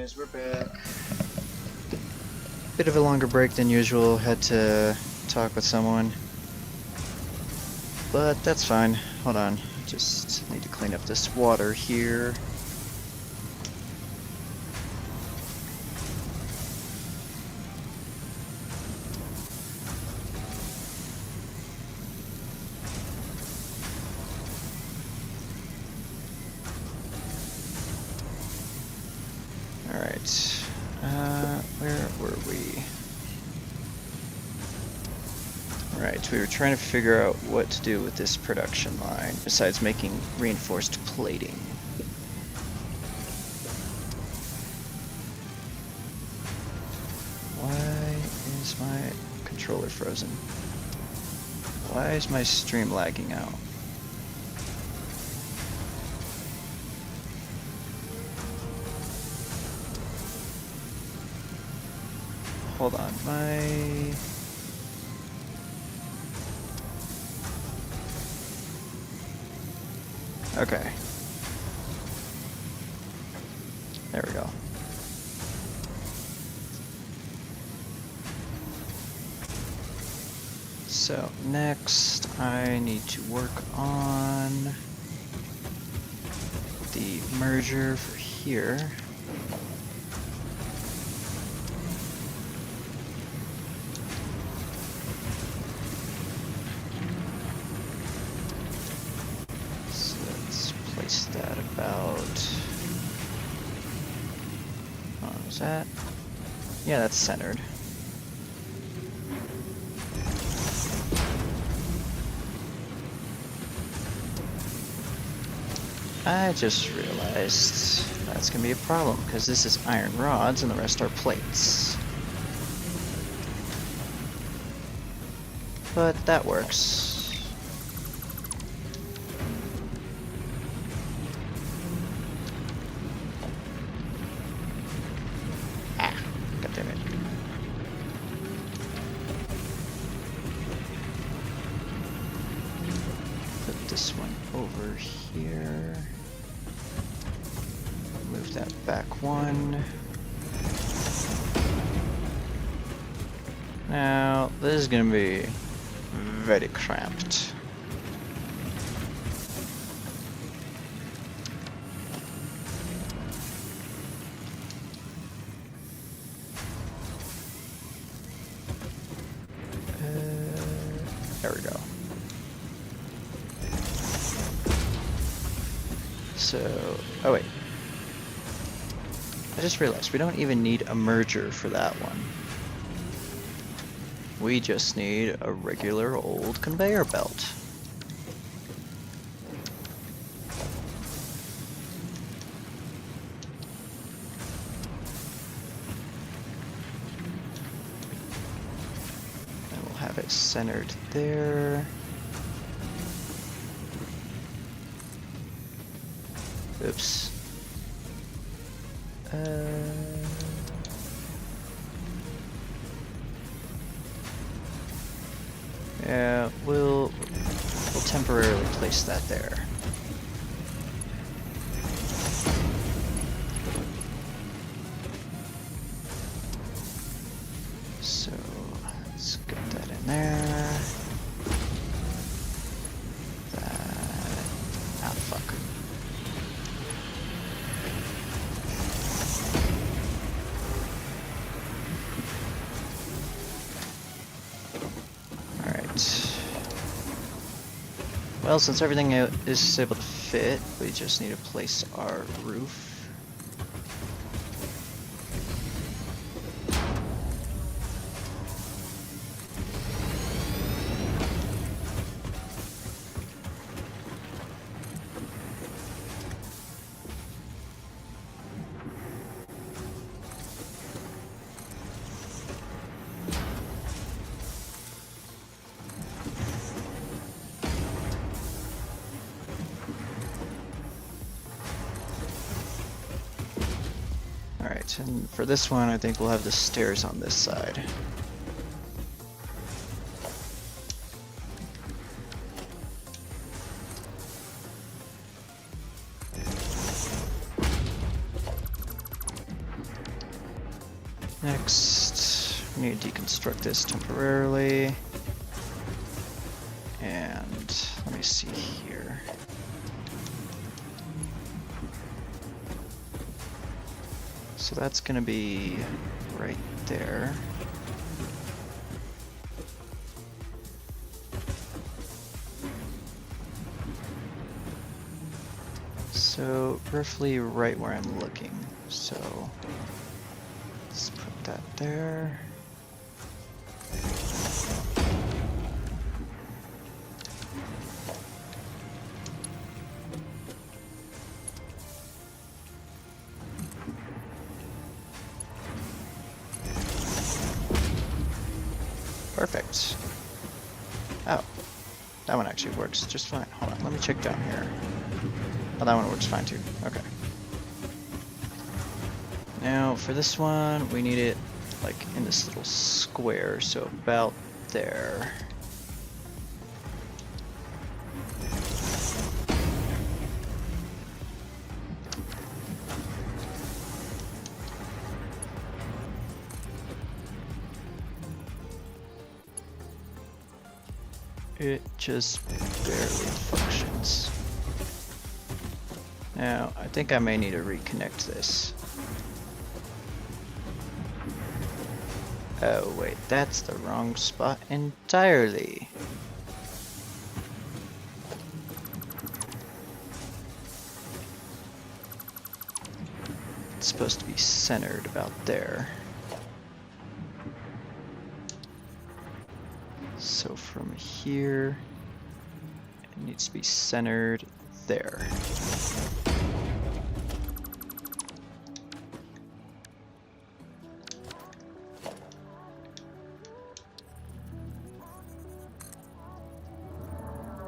guys, we're back. Bit of a longer break than usual, had to talk with someone. But that's fine. Hold on, just need to clean up this water here. Alright, where were we? Right, we were trying to figure out what to do with this production line, besides making reinforced plating. Why is my controller frozen? Why is my stream lagging out? Hold on, okay. There we go. So next I need to work on the merger for here. So let's place that about... Oh, is that? Yeah, that's centered. I just realized that's gonna be a problem because this is iron rods and the rest are plates. But that works. Ah, goddammit. Put this one over here. Move that back one. Now, this is gonna be very cramped. There we go. So, oh wait. I just realized we don't even need a merger for that one. We just need a regular old conveyor belt. And we'll have it centered there. Oops. Yeah, we'll temporarily place that there. So let's get that in there. Fuck. Well, since everything is able to fit, we just need to place our roof. Alright, and for this one, I think we'll have the stairs on this side. Next, we need to deconstruct this temporarily. And let me see here. So that's going to be right there. So roughly right where I'm looking. So let's put that there. Perfect. Oh, that one actually works just fine. Hold on, let me check down here. Oh, that one works fine too. Okay. Now for this one, we need it like in this little square, so about there. It just barely functions. Now, I think I may need to reconnect this. Oh wait, that's the wrong spot entirely. It's supposed to be centered about there. So from here, it needs to be centered there.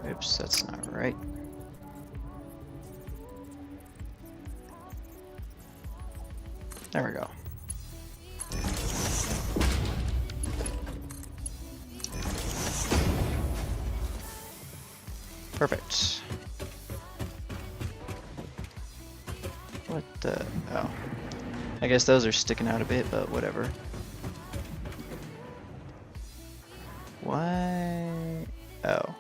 Oops, that's not right. There we go. Perfect. What the? Oh. I guess those are sticking out a bit, but whatever. Why? Oh.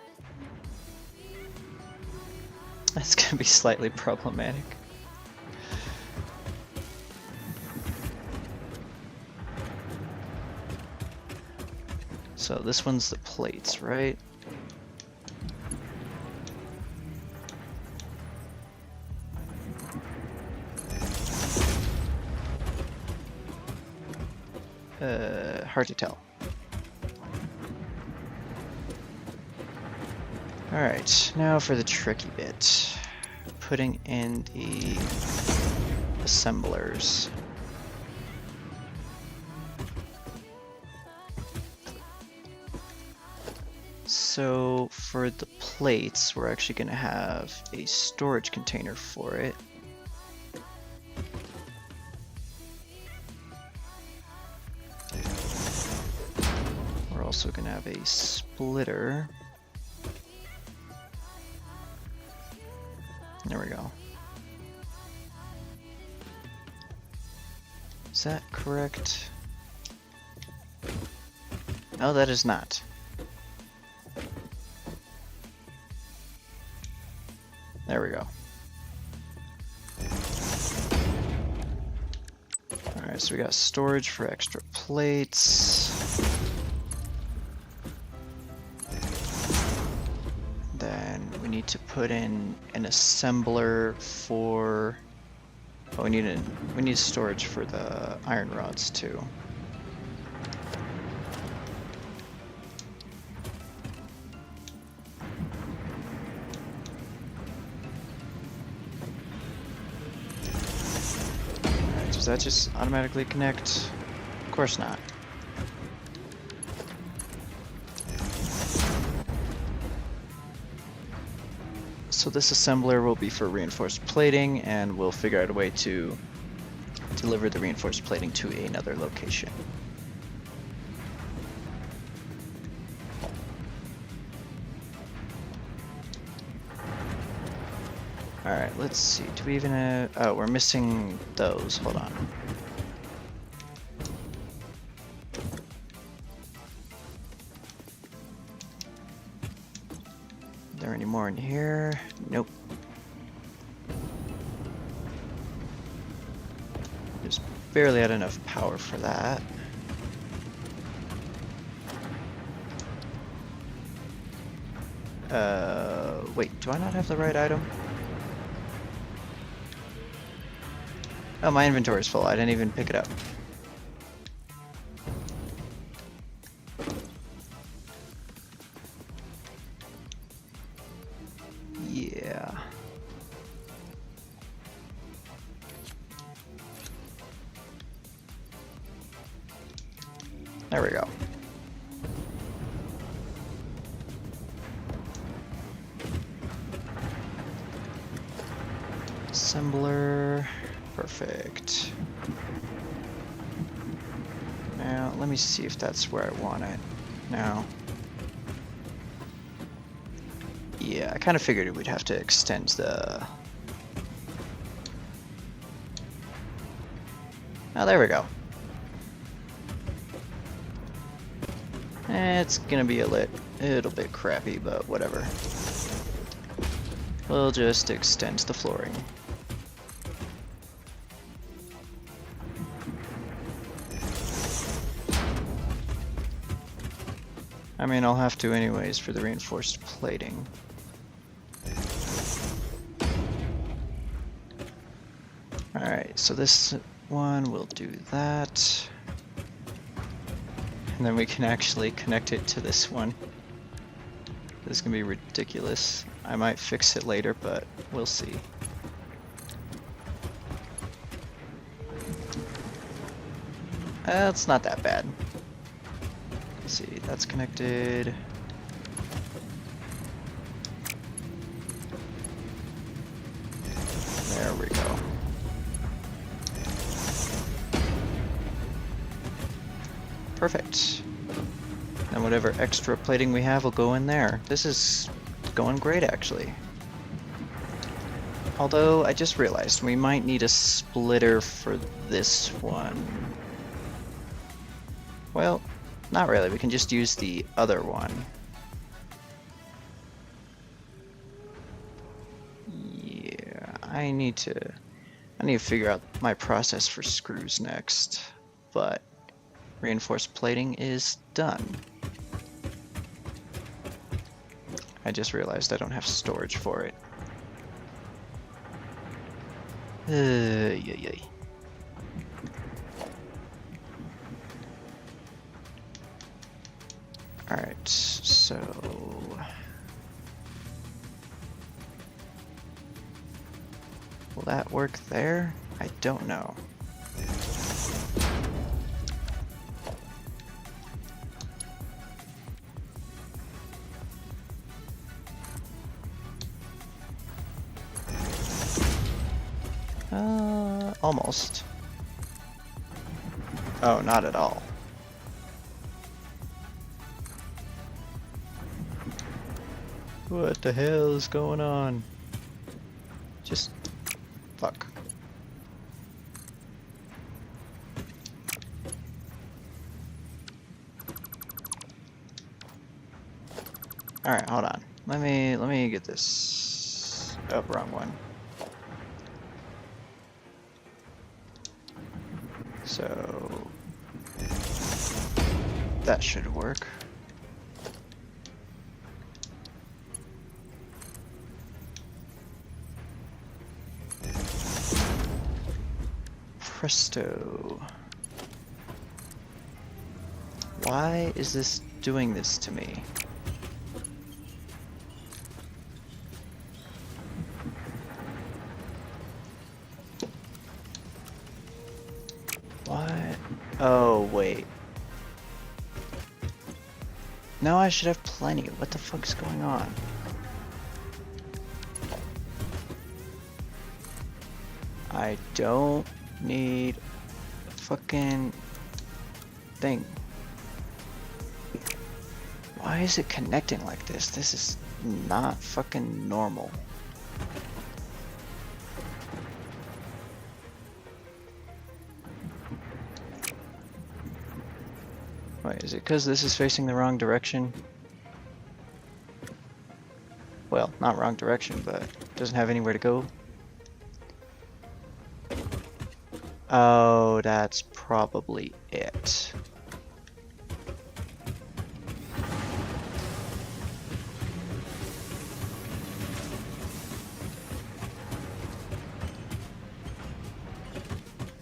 That's gonna be slightly problematic. So this one's the plates, right? Hard to tell. Alright, now for the tricky bit. Putting in the assemblers. So for the plates, we're actually going to have a storage container for it. We're also going to have a splitter. There we go. Is that correct? No, that is not. There we go. Alright, so we got storage for extra plates. Then we need to put in an assembler for... Oh, we need storage for the iron rods too. Alright, does that just automatically connect? Of course not. So this assembler will be for reinforced plating, and we'll figure out a way to deliver the reinforced plating to another location. Alright, let's see. Do we even have... Oh, we're missing those. Hold on. there any more in here? Nope. Just barely had enough power for that. Wait, do I not have the right item? Oh, my inventory is full. I didn't even pick it up. Yeah. There we go. Assembler. Perfect. Now, let me see if that's where I want it. Now. Yeah, I kind of figured we'd have to extend the... Oh, there we go. It's gonna be a little bit crappy, but whatever. We'll just extend the flooring. I mean, I'll have to anyways for the reinforced plating. Alright, so this one will do that. And then we can actually connect it to this one. This is gonna be ridiculous. I might fix it later, but we'll see. It's not that bad. Let's see, that's connected. There we go. Perfect. And whatever extra plating we have will go in there. This is going great, actually. Although, I just realized we might need a splitter for this one. Well, not really. We can just use the other one. Yeah, I need to figure out my process for screws next. But reinforced plating is done. I just realized I don't have storage for it. Yay. Alright, so... will that work there? I don't know. Almost. Oh, not at all. What the hell is going on? Just... fuck. Alright, hold on. Let me get this... oh, wrong one. So... that should work. Presto. Why is this doing this to me? What? Oh, wait. No, I should have plenty. What the fuck is going on? I don't need a fucking thing. Why is it connecting like this? This is not fucking normal. Wait, is it because this is facing the wrong direction? Well, not wrong direction, but doesn't have anywhere to go. Oh, that's probably it.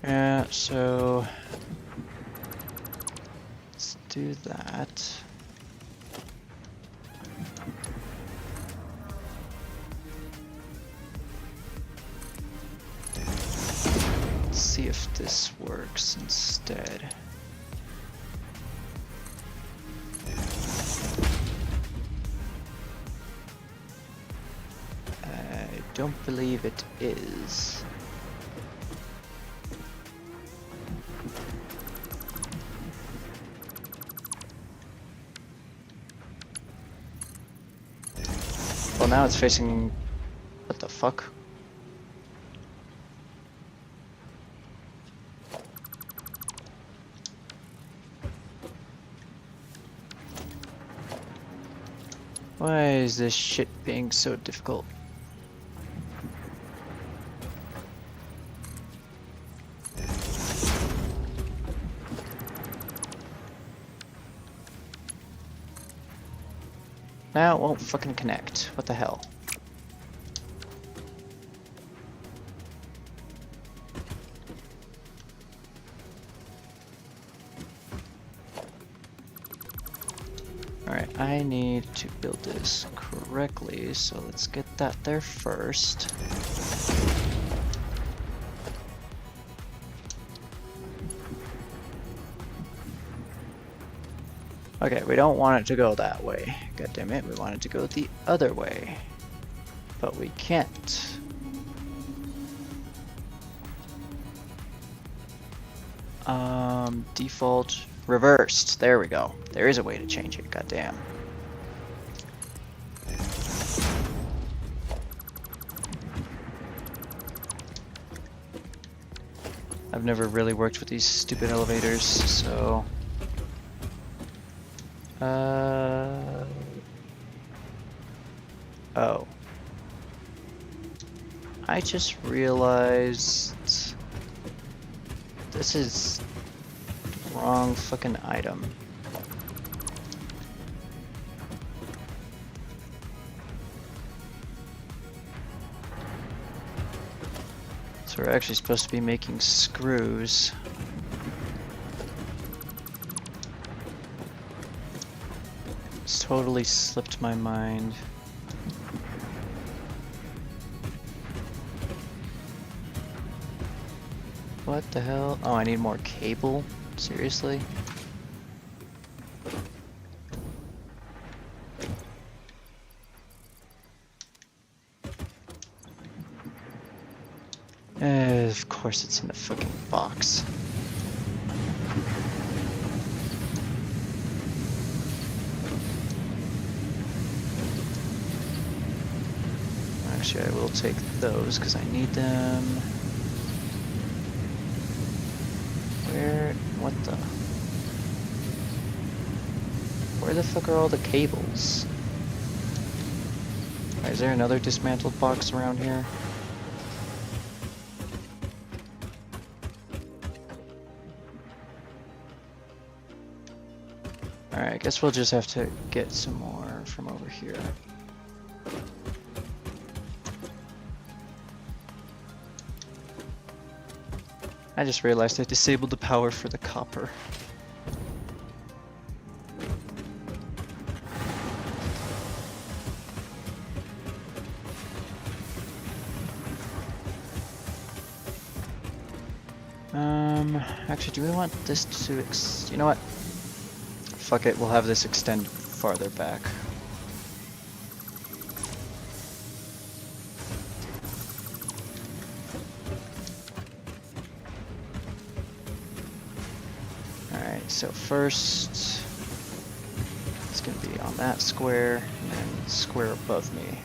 Yeah, so let's do that. Let's see if this works instead. I don't believe it is. Well, now it's facing... What the fuck? Why is this shit being so difficult? Now it won't fucking connect. What the hell? Alright, I need to build this correctly, so let's get that there first. Okay, we don't want it to go that way. God damn it, we want it to go the other way. But we can't. Default reversed. There we go. There is a way to change it, god damn. I've never really worked with these stupid elevators, so... Oh. I just realized this is the wrong fucking item. So we're actually supposed to be making screws. It's totally slipped my mind. What the hell? Oh, I need more cable? Seriously? Of course it's in the fucking box. Actually, I will take those because I need them. What the? Where the fuck are all the cables? Is there another dismantled box around here? Alright, I guess we'll just have to get some more from over here. I just realized I disabled the power for the copper. Actually, do we want this to you know what? Fuck it, we'll have this extend farther back. Alright, so first it's gonna be on that square and then square above me.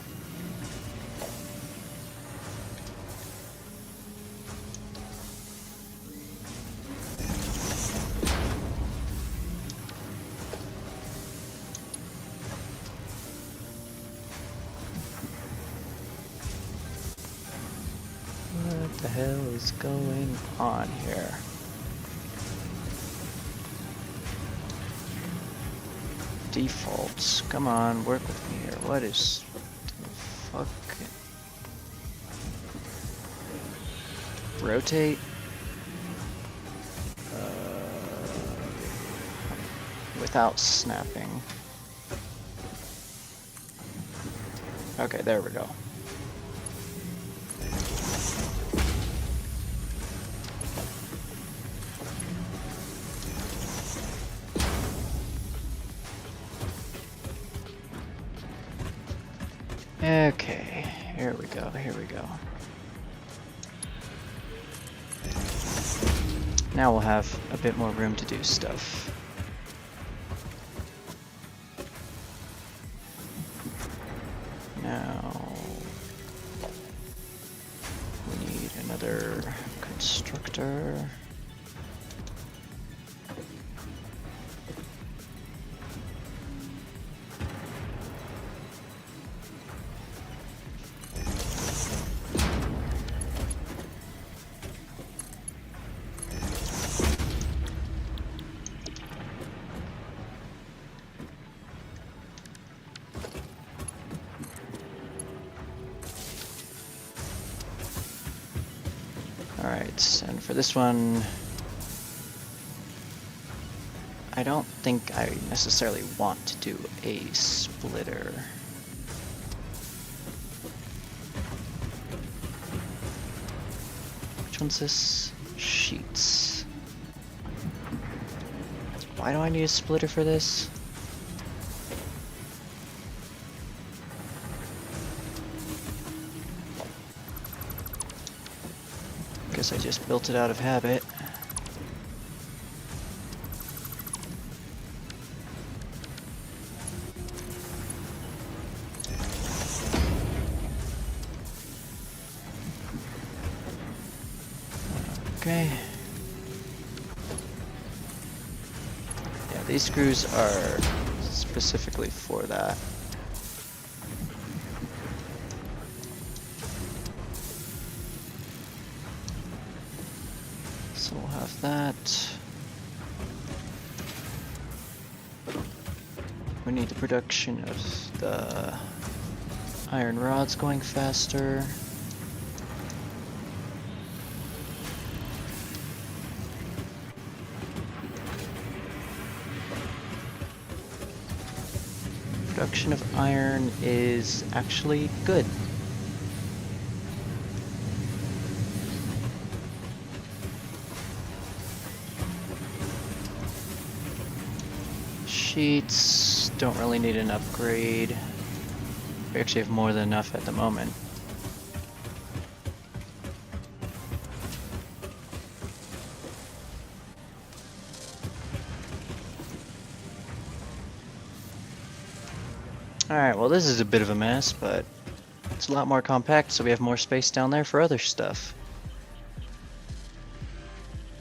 the hell is going on here? Defaults. Come on, work with me here. What is the fuck? Rotate. Without snapping. Okay, there we go. Okay, here we go, here we go. Now we'll have a bit more room to do stuff. Now we need another constructor. Alright, and for this one, I don't think I necessarily want to do a splitter. Which one's this? Sheets. Why do I need a splitter for this? Guess I just built it out of habit. Okay. Yeah, these screws are specifically for that. So we'll have that. We need the production of the iron rods going faster. Production of iron is actually good. Sheets don't really need an upgrade. We actually have more than enough at the moment. Alright, well this is a bit of a mess, but it's a lot more compact, so we have more space down there for other stuff.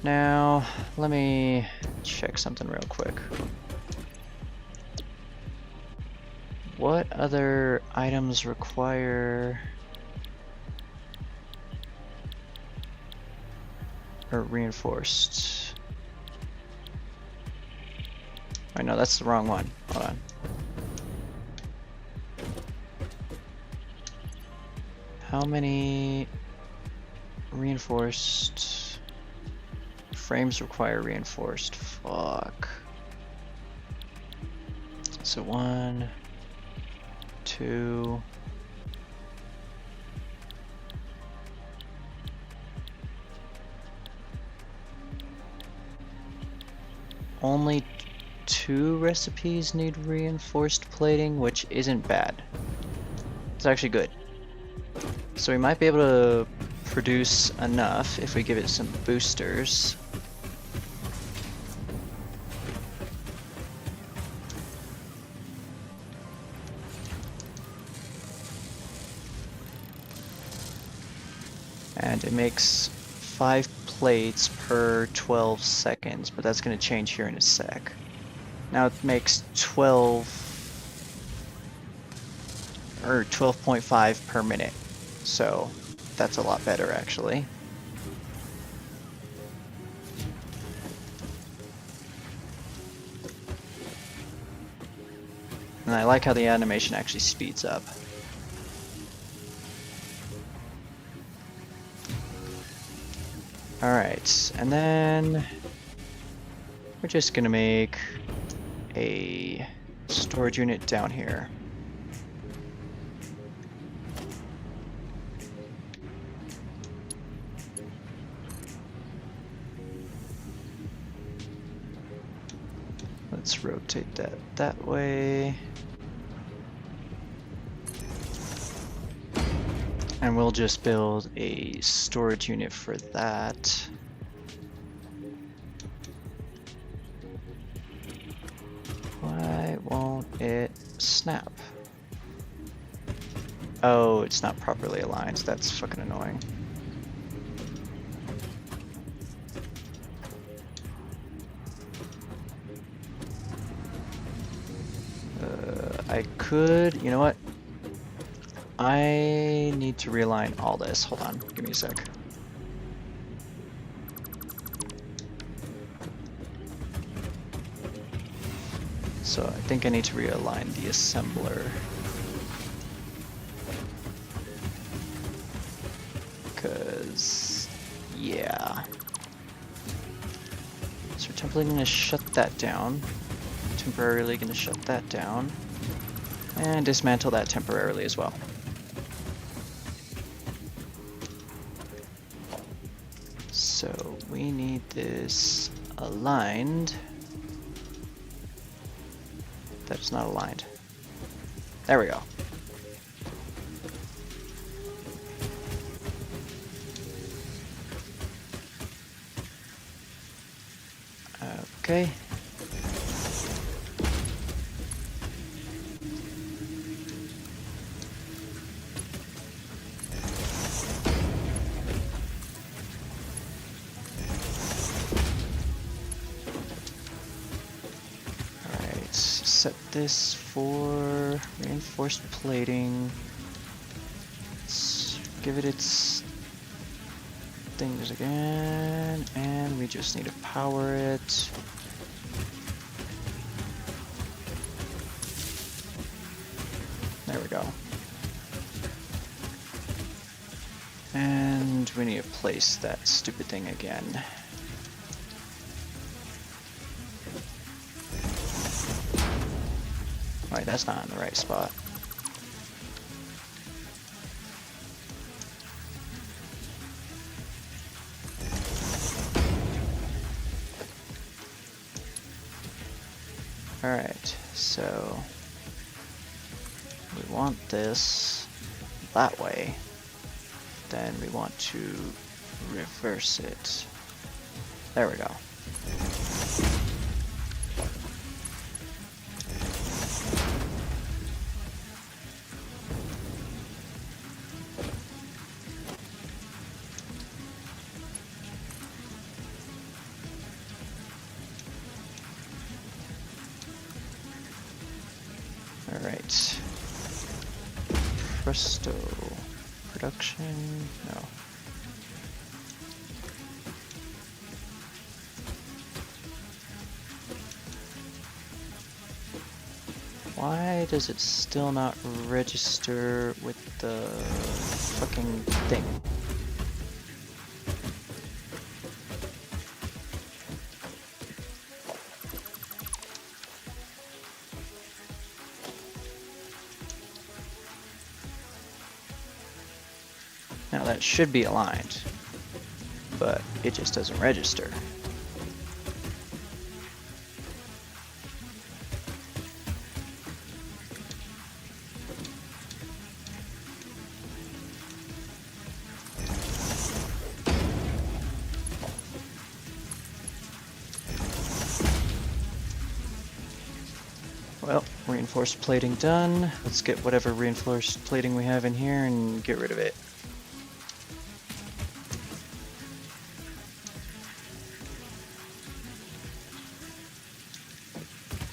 Now, let me check something real quick. What other items require or reinforced? I know that's the wrong one. Hold on. How many reinforced frames require reinforced? Fuck. So 1, 2. Only 2 recipes need reinforced plating, which isn't bad. It's actually good. So we might be able to produce enough if we give it some boosters. And it makes 5 plates per 12 seconds, but that's going to change here in a sec. Now it makes 12 or 12.5 per minute. So that's a lot better actually. And I like how the animation actually speeds up. Alright, and then we're just gonna make a storage unit down here. Let's rotate that that way. And we'll just build a storage unit for that. Why won't it snap? Oh, it's not properly aligned. That's fucking annoying. I could, you know what? I need to realign all this. Hold on, give me a sec. So I think I need to realign the assembler. Cause, yeah. So we're temporarily gonna shut that down. Temporarily gonna shut that down. And dismantle that temporarily as well. So we need this aligned. That's not aligned. There we go. Okay. Set this for reinforced plating. Let's give it its things again, and we just need to power it. There we go. And we need to place that stupid thing again. Right, that's not in the right spot. Alright, so we want this that way. Then we want to reverse it. There we go. Alright. Presto. Production? No. Why does it still not register with the fucking thing? Now that should be aligned, but it just doesn't register. Well, reinforced plating done. Let's get whatever reinforced plating we have in here and get rid of it.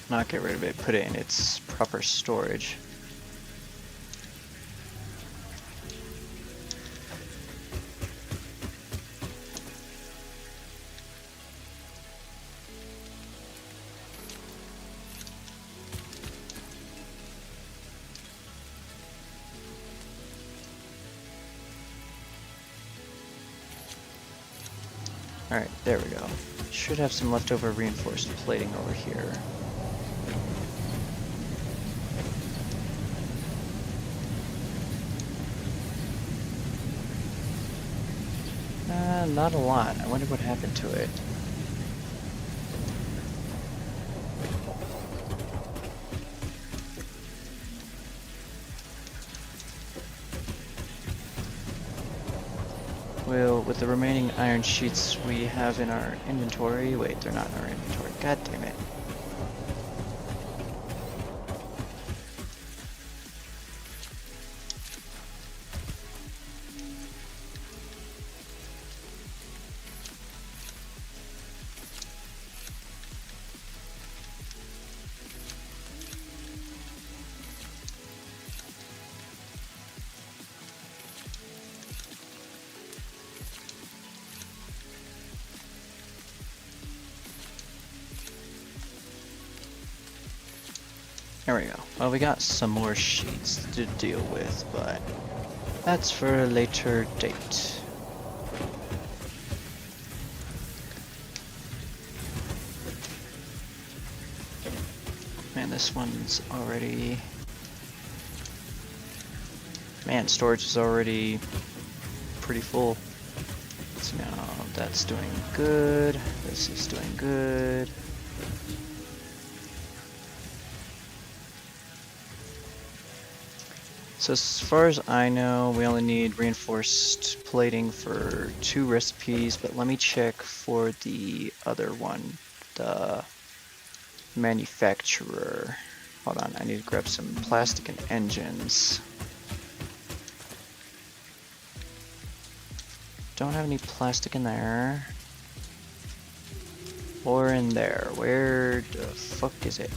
Not get rid of it, put it in its proper storage. Alright, there we go. Should have some leftover reinforced plating over here. Not a lot. I wonder what happened to it. Well, with the remaining iron sheets we have in our inventory... Wait, they're not in our inventory. God damn it. There we go. Well, we got some more sheets to deal with, but that's for a later date. Man, this one's already... Man, storage is already pretty full. So now that's doing good. This is doing good. So as far as I know, we only need reinforced plating for 2 recipes, but let me check for the other one, the manufacturer. Hold on, I need to grab some plastic and engines. Don't have any plastic in there. Or in there. Where the fuck is it?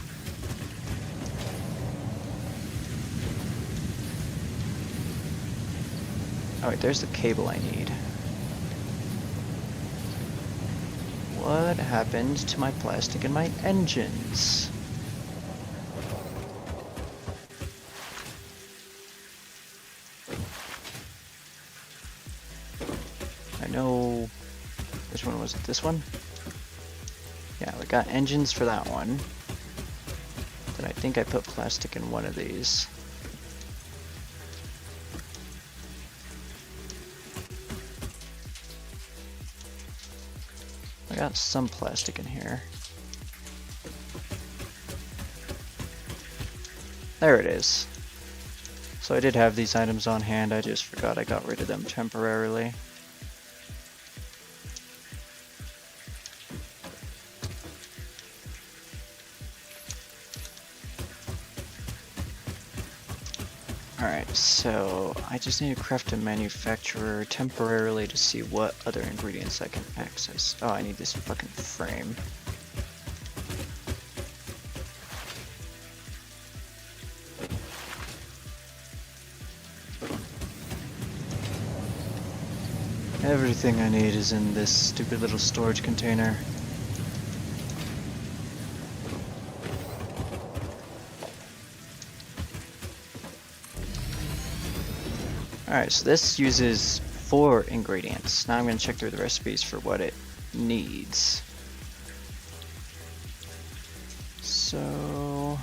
Oh wait, there's the cable I need. What happened to my plastic and my engines? I know... Which one was it? This one? Yeah, we got engines for that one. Then I think I put plastic in one of these. I got some plastic in here. There it is. So I did have these items on hand, I just forgot I got rid of them temporarily. Alright, so I just need to craft a manufacturer temporarily to see what other ingredients I can access. Oh, I need this fucking frame. Everything I need is in this stupid little storage container. Alright, so this uses 4 ingredients. Now I'm going to check through the recipes for what it needs. So...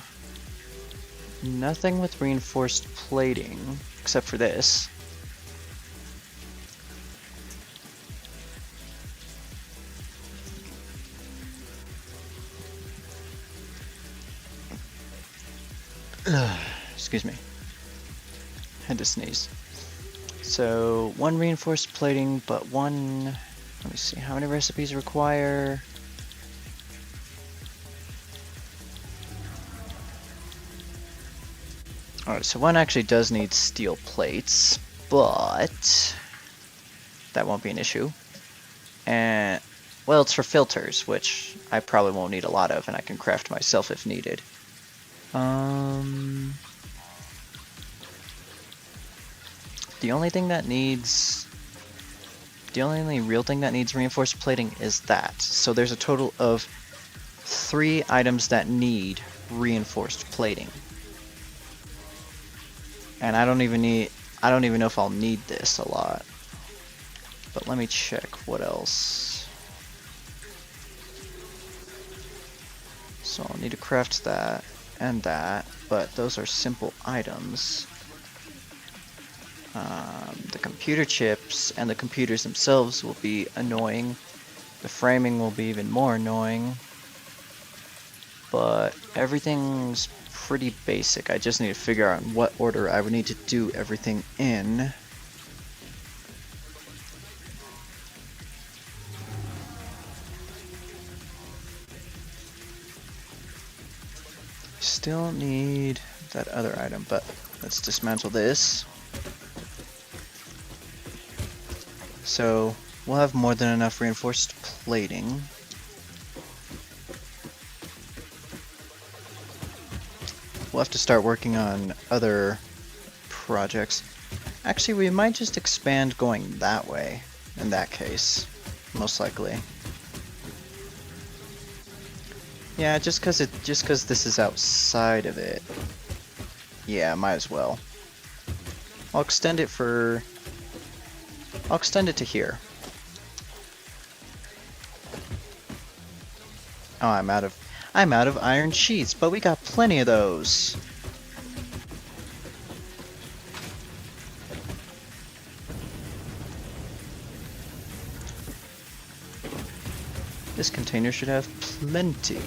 nothing with reinforced plating, except for this. Excuse me. Had to sneeze. So, 1 reinforced plating, but 1... Let me see, how many recipes require... Alright, so 1 actually does need steel plates, but... that won't be an issue. And... well, it's for filters, which I probably won't need a lot of, and I can craft myself if needed. The only thing that needs... the only real thing that needs reinforced plating is that. So there's a total of 3 items that need reinforced plating. And I don't even know if I'll need this a lot. But let me check what else. So I'll need to craft that and that, but those are simple items. The computer chips and the computers themselves will be annoying. The framing will be even more annoying. But everything's pretty basic. I just need to figure out in what order I would need to do everything in. Still need that other item, but let's dismantle this. So we'll have more than enough reinforced plating. We'll have to start working on other projects. Actually, we might just expand going that way in that case, most likely. Yeah, just cause this is outside of it. Yeah, might as well. I'll extend it to here. Oh, I'm out of iron sheets, but we got plenty of those. This container should have plenty.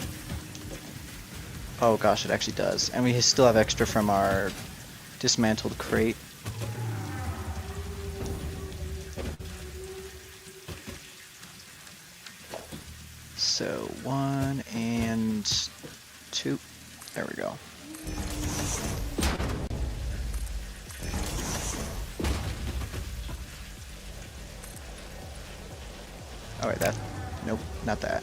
Oh gosh, it actually does. And we still have extra from our dismantled crate. So 1 and 2. There we go. Oh wait, that. Nope, not that.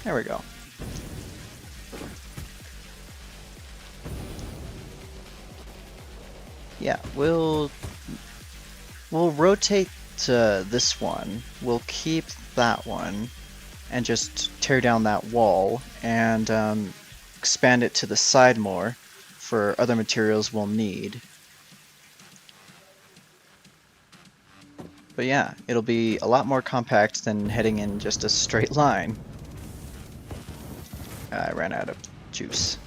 There we go. Yeah, we'll rotate this one. We'll keep that one and just tear down that wall and expand it to the side more for other materials we'll need. But yeah, it'll be a lot more compact than heading in just a straight line. I ran out of juice.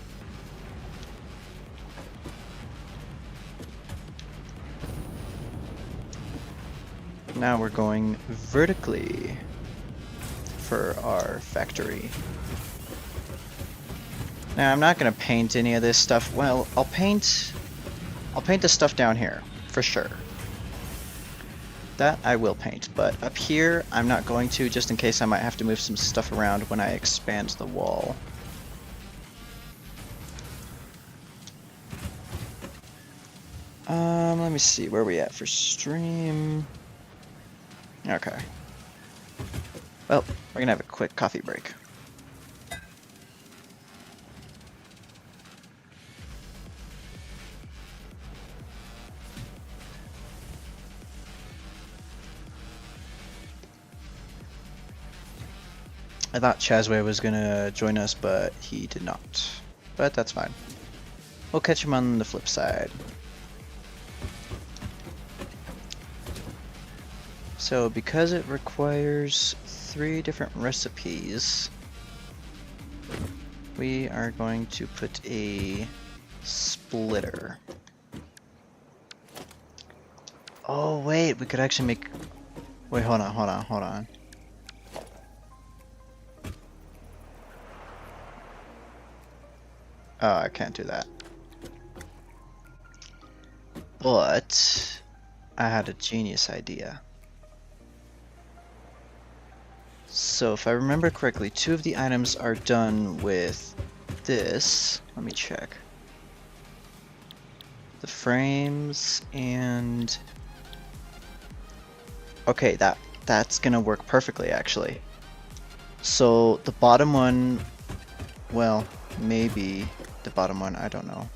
Now we're going vertically for our factory. Now I'm not gonna paint any of this stuff. Well, I'll paint the stuff down here for sure. That I will paint, but up here I'm not going to, just in case I might have to move some stuff around when I expand the wall. Let me see, where are we at for stream? Okay. Well, we're gonna have a quick coffee break. I thought Chazway was gonna join us, but he did not. But that's fine. We'll catch him on the flip side. So because it requires 3 different recipes, we are going to put a splitter. Oh wait, we could actually make... Wait, hold on. Oh, I can't do that. But I had a genius idea. So if I remember correctly, 2 of the items are done with this. Let me check. The frames and... Okay, that's gonna work perfectly actually. So the bottom one, well, maybe the bottom one, I don't know.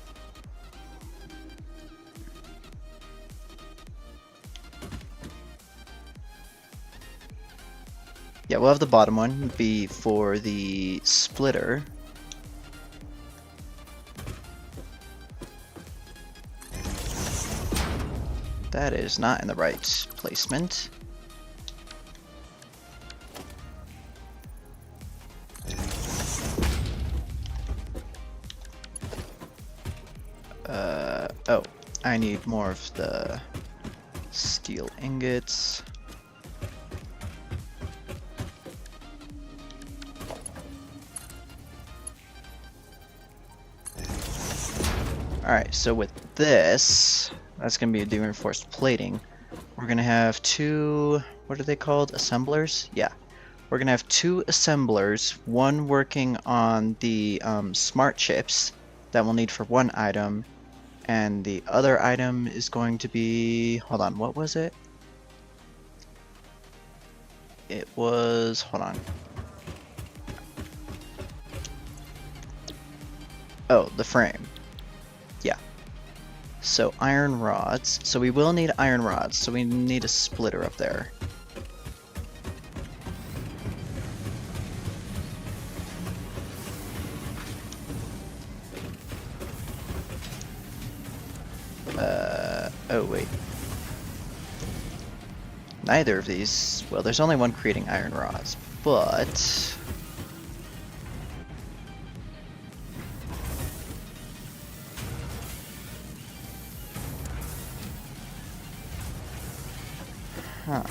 Yeah, we'll have the bottom one be for the splitter. That is not in the right placement. Oh, I need more of the steel ingots. Alright, so with this, that's going to be the reinforced plating. We're going to have two, what are they called? Assemblers? Yeah. We're going to have two assemblers, one working on the smart chips that we'll need for one item, and the other item is going to be, hold on, what was it? It was, hold on. Oh, the frame. Yeah. So iron rods. So we will need iron rods. So we need a splitter up there. Oh wait. Neither of these. Well, there's only one creating iron rods, but huh.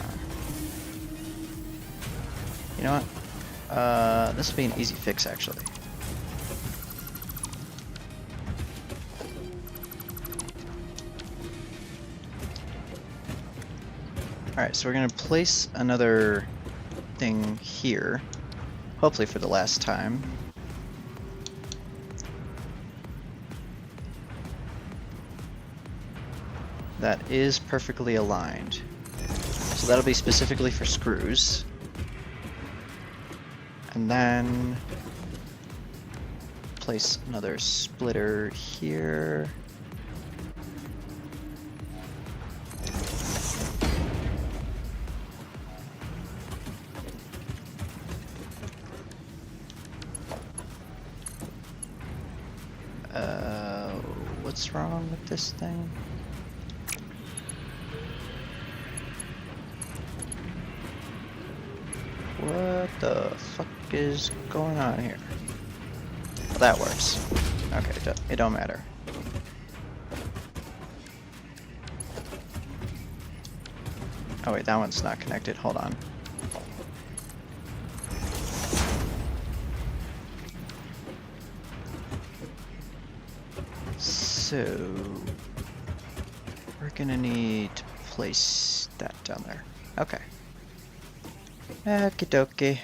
You know what? This will be an easy fix, actually. Alright, so we're gonna place another thing here, hopefully for the last time. That is perfectly aligned. So that'll be specifically for screws. And then place another splitter here. What's wrong with this thing? What the fuck is going on here? Well, that works. Okay, it don't matter. Oh wait, that one's not connected. Hold on. So we're gonna need to place that down there. Okay. Okie dokie.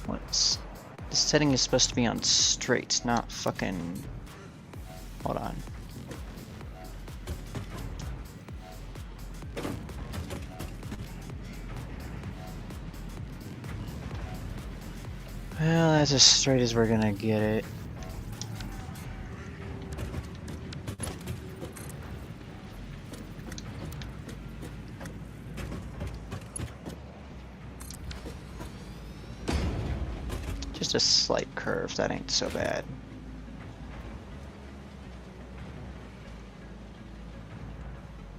What's the setting is supposed to be on straight, not fucking. Hold on. Well, that's as straight as we're gonna get it. Just a slight curve, that ain't so bad.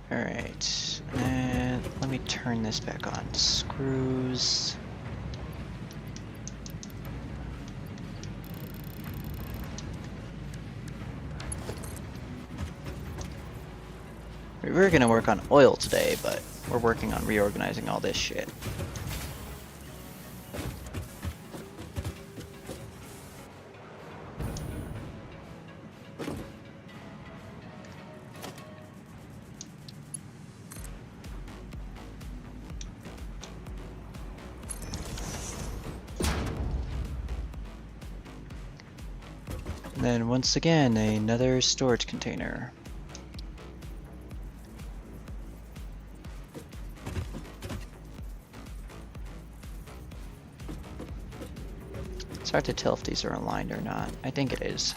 Alright, and let me turn this back on. Screws. We were gonna work on oil today, but we're working on reorganizing all this shit. And then once again, another storage container. It's hard to tell if these are aligned or not. I think it is.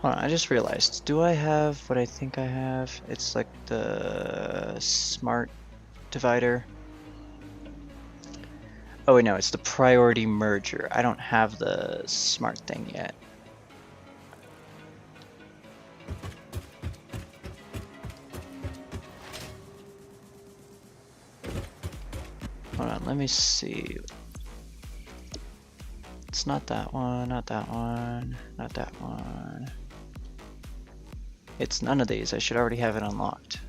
Hold on, I just realized. Do I have what I think I have? It's like the smart divider. Oh wait, no, it's the priority merger. I don't have the smart thing yet. Hold on, let me see. It's not that one, not that one, not that one. It's none of these. I should already have it unlocked.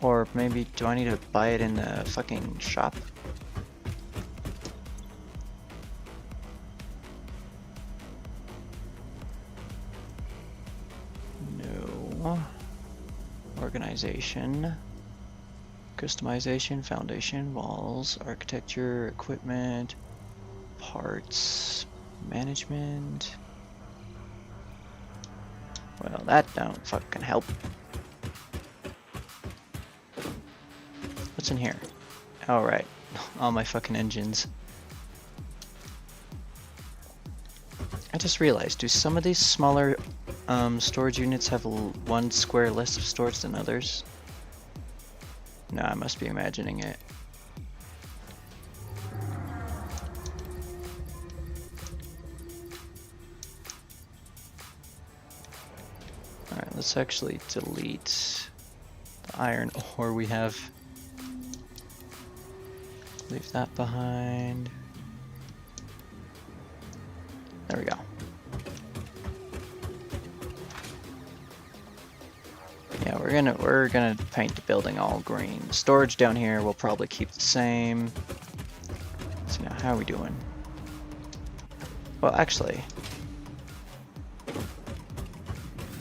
Or maybe, do I need to buy it in the fucking shop? No. Organization. Customization, foundation, walls, architecture, equipment, parts, management. Well, that don't fucking help. What's in here? Oh, right. All my fucking engines. I just realized, do some of these smaller storage units have one square less of storage than others? No, I must be imagining it. Alright, let's actually delete the iron ore we have. Leave that behind. There we go. Yeah, we're gonna paint the building all green. The storage down here will probably keep the same. So now, how are we doing? Well, actually,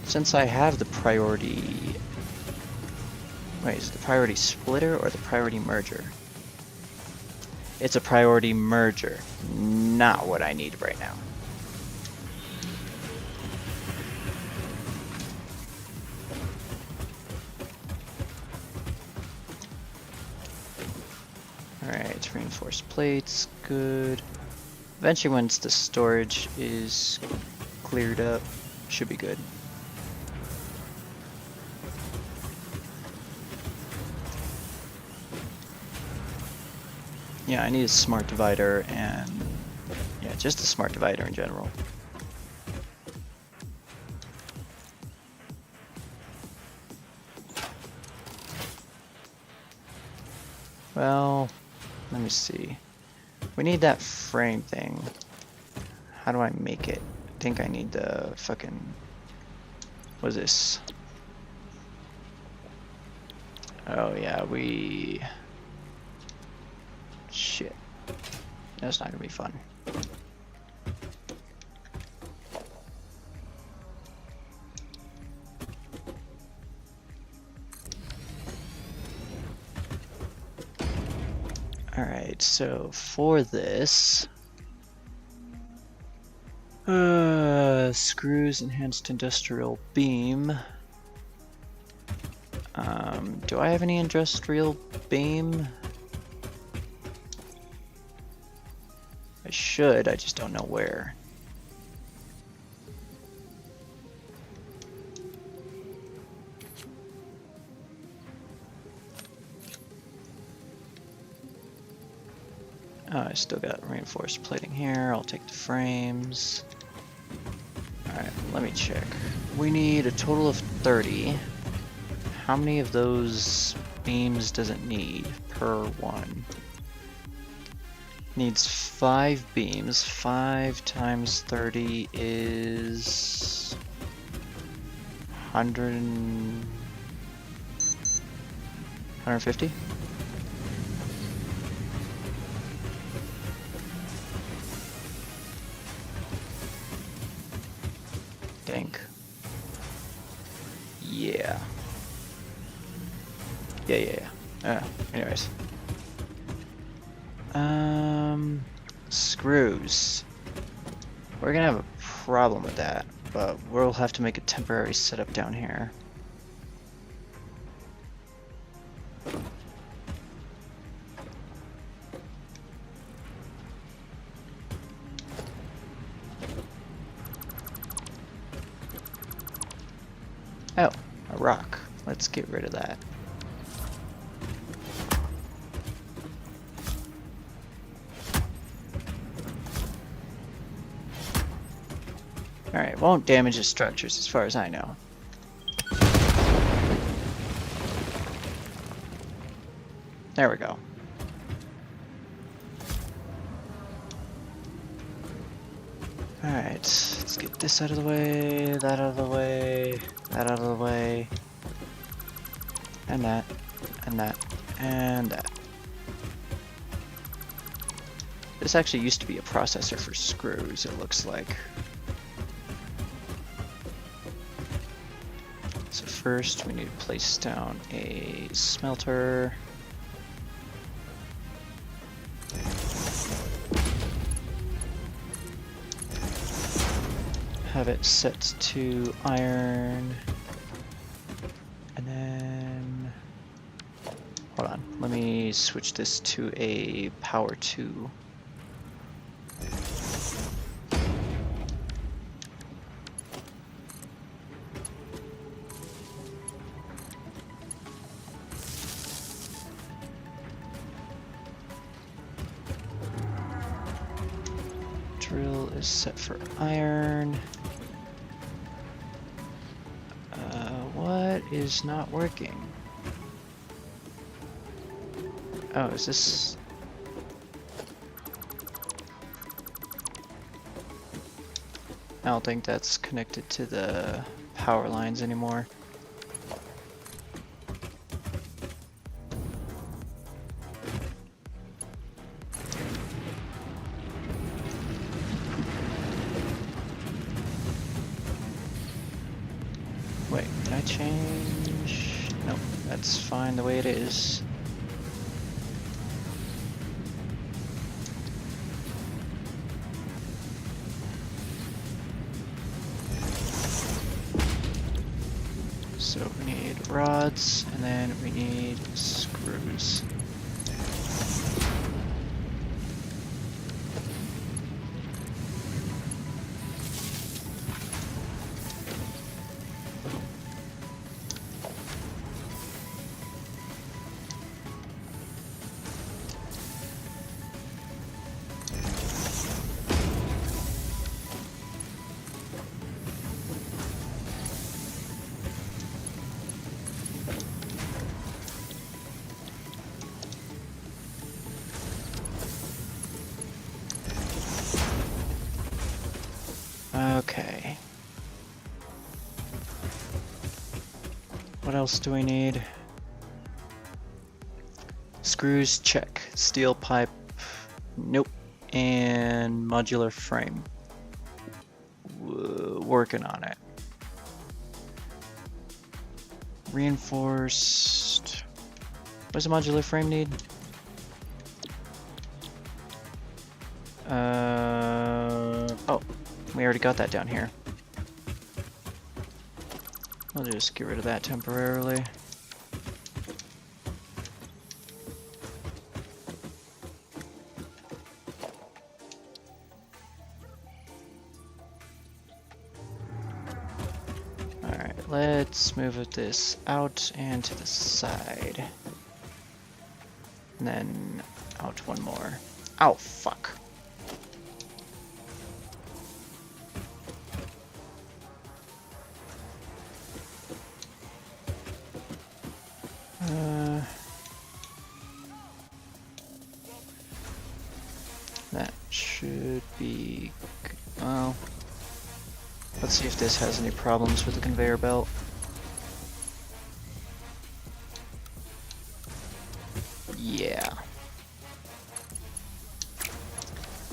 since I have the priority, wait, is it the priority splitter or the priority merger? It's a priority merger, not what I need right now. Alright, reinforced plates, good. Eventually once the storage is cleared up, should be good. Yeah, I need a smart divider and yeah, just a smart divider in general. Well, let me see. We need that frame thing. How do I make it? I think I need the fucking... What is this? Oh yeah, we... Shit. That's not gonna be fun. Alright, so for this... screws, enhanced industrial beam. Do I have any industrial beam? I should, I just don't know where. Oh, I still got reinforced plating here. I'll take the frames. Alright, let me check. We need a total of 30. How many of those beams does it need per one? Needs 5 beams. 5 times 30 is 150? Dank. Yeah. Yeah. Anyways. Screws. We're gonna have a problem with that, but we'll have to make a temporary setup down here. Oh, a rock. Let's get rid of that. Alright, won't damage the structures as far as I know. There we go. Alright, let's get this out of the way, that out of the way, that out of the way, and that, and that, and that. This actually used to be a processor for screws, it looks like. So first we need to place down a smelter. Have it set to iron. And then... hold on, let me switch this to a power 2. Drill is set for iron. What is not working? Oh, is this... I don't think that's connected to the power lines anymore. Wait, can I change? Nope, that's fine the way it is. So we need rods, and then we need screws. Okay. What else do we need? Screws, check. Steel pipe, nope. And modular frame. Working on it. Reinforced. What does a modular frame need? Oh, we already got that down here. I'll just get rid of that temporarily. Alright, let's move this out and to the side. And then out one more. Ow, fuck. That should be... well, let's see if this has any problems with the conveyor belt. Yeah.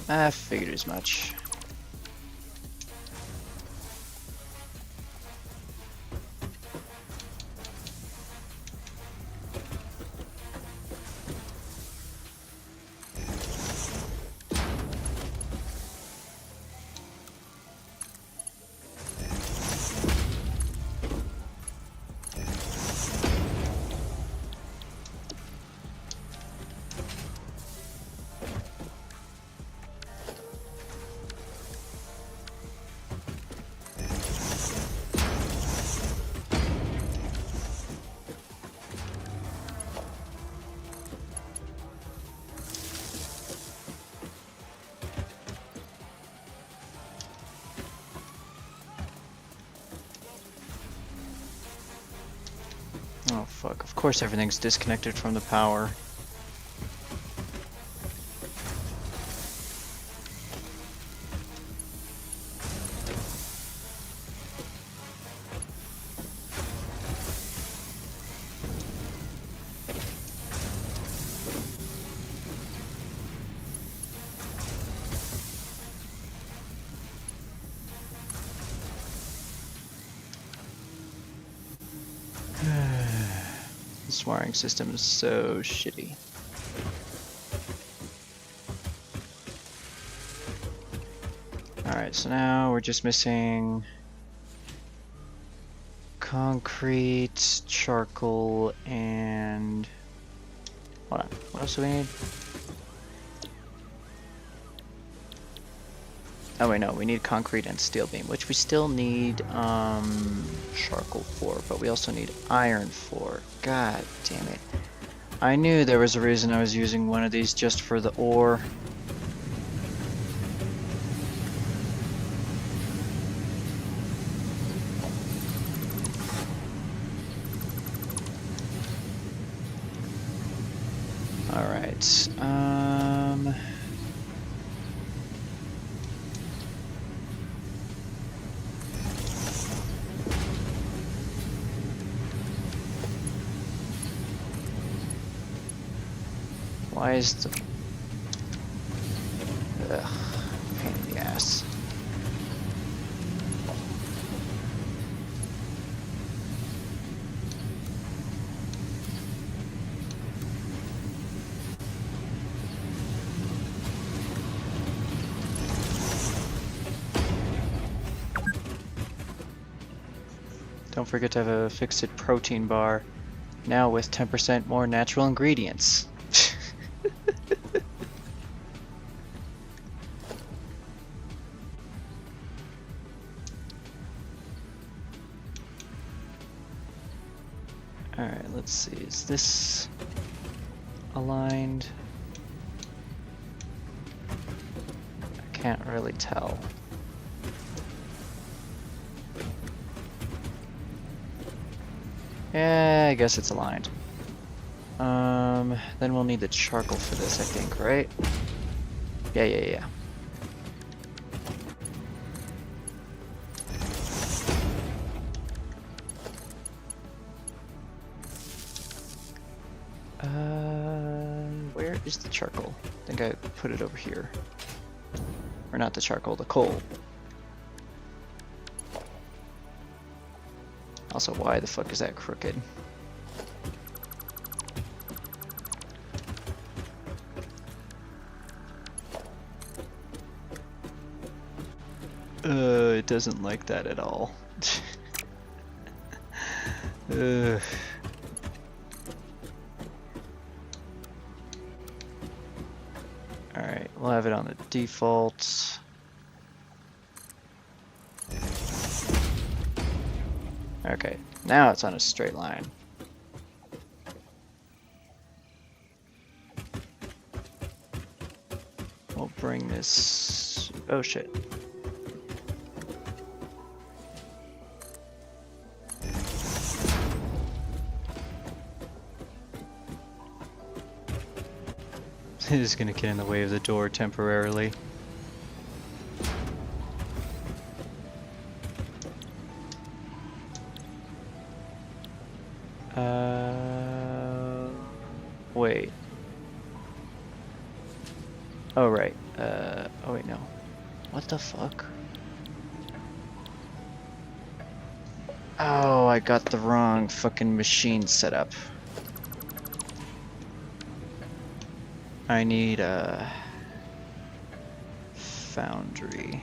I figured as much. fuck. Of course everything's disconnected from the power. This wiring system is so shitty. Alright, so now we're just missing concrete, charcoal, and... Hold on, what else do we need? Oh wait, no, we need concrete and steel beam, which we still need charcoal for, but we also need iron for. God damn it. I knew there was a reason I was using one of these just for the ore. Alright, why is the... Ugh, pain in the ass. Don't forget to have a fixed protein bar, now with 10% more natural ingredients. Alright, let's see, is this aligned? I can't really tell. Yeah, I guess it's aligned. Then we'll need the charcoal for this, I think, right? Yeah. Where is the charcoal? I think I put it over here. Or not the charcoal, the coal. Also, why the fuck is that crooked? It doesn't like that at all. Alright, we'll have it on the default. Okay, now it's on a straight line. We'll bring this... Oh shit. This is gonna get in the way of the door temporarily. Wait. Oh, right. Oh wait, no. What the fuck? Oh, I got the wrong fucking machine set up. I need a foundry.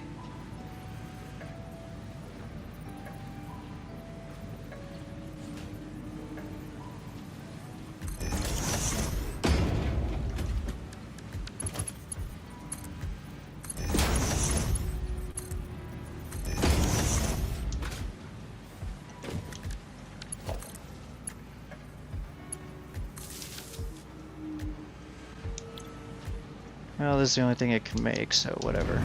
Well, this is the only thing it can make, so whatever.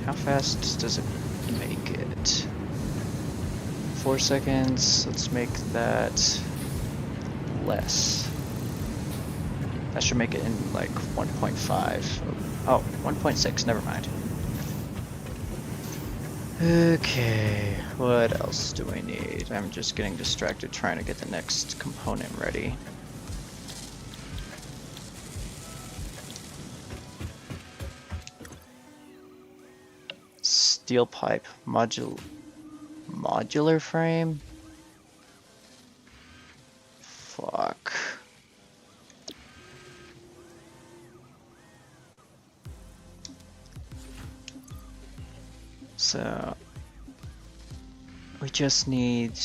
How fast does it make it? 4 seconds. Let's make that less. That should make it in like 1.5. Oh, 1.6, never mind. Okay, what else do we need? I'm just getting distracted trying to get the next component ready. Steel pipe modular frame? Fuck. So we just need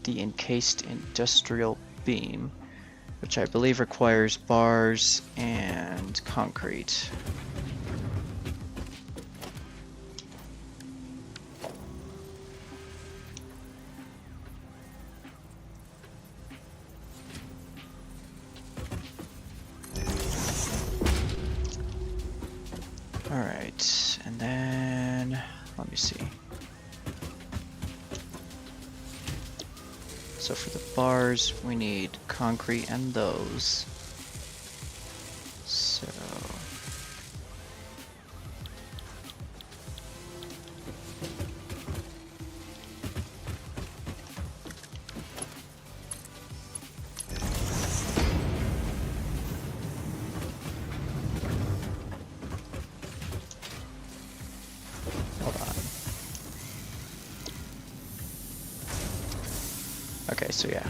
the encased industrial beam, which I believe requires bars and concrete. Alright, and then let me see. So for the bars, we need concrete and those. So hold on. Okay, so yeah.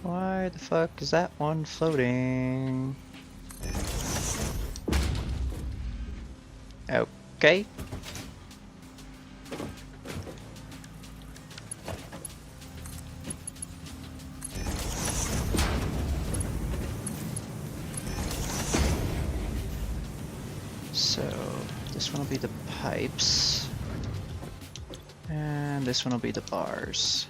Why the fuck is that one floating? Okay. So this one will be the pipes, and this one will be the bars.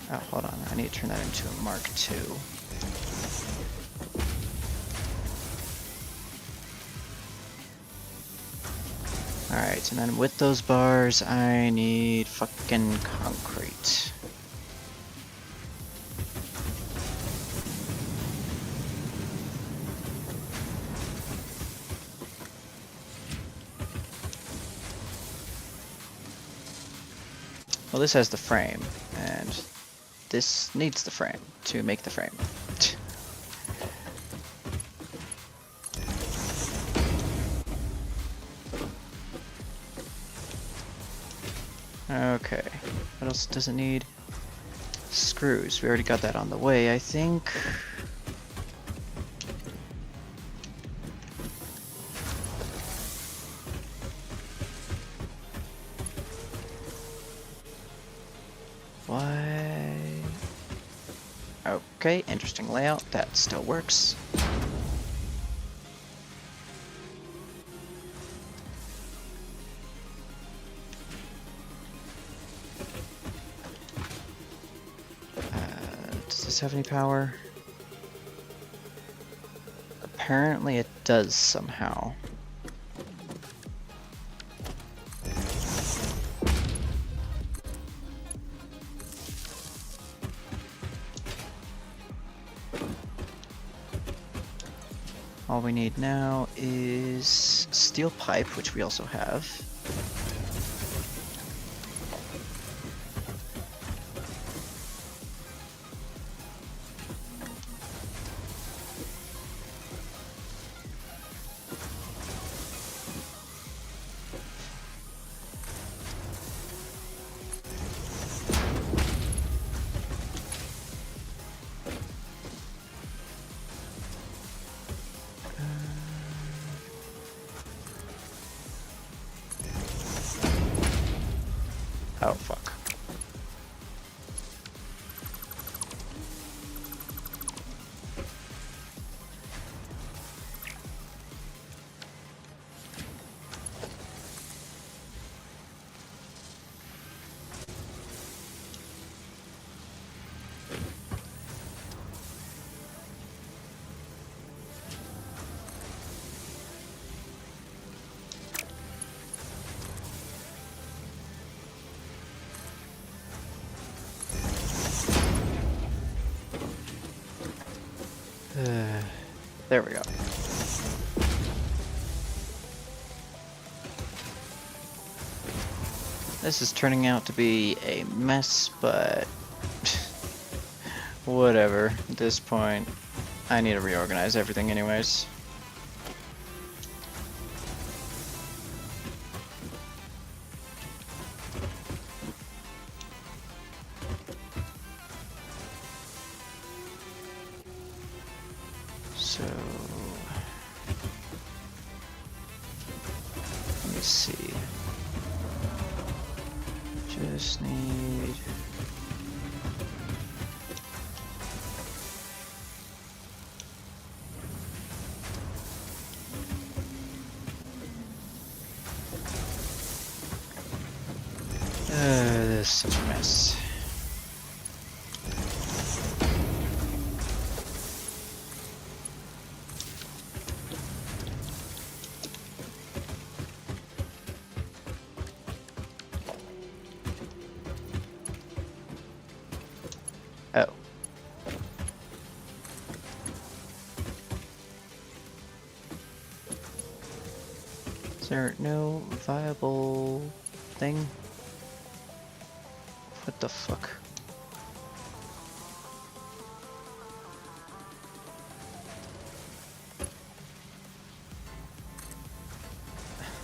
Oh, hold on, I need to turn that into a Mark II. Alright, and then with those bars, I need fucking concrete. Well, this has the frame, and this needs the frame to make the frame. Okay, what else does it need? Screws, we already got that on the way, I think. Why? Okay, interesting layout, that still works. Does this have any power? Apparently it does somehow. All we need now is steel pipe, which we also have. Oh, fuck. There we go. This is turning out to be a mess, but whatever. At this point, I need to reorganize everything anyways. So, let me see. Just need... this is such a mess. Oh. Is there no viable thing? What the fuck?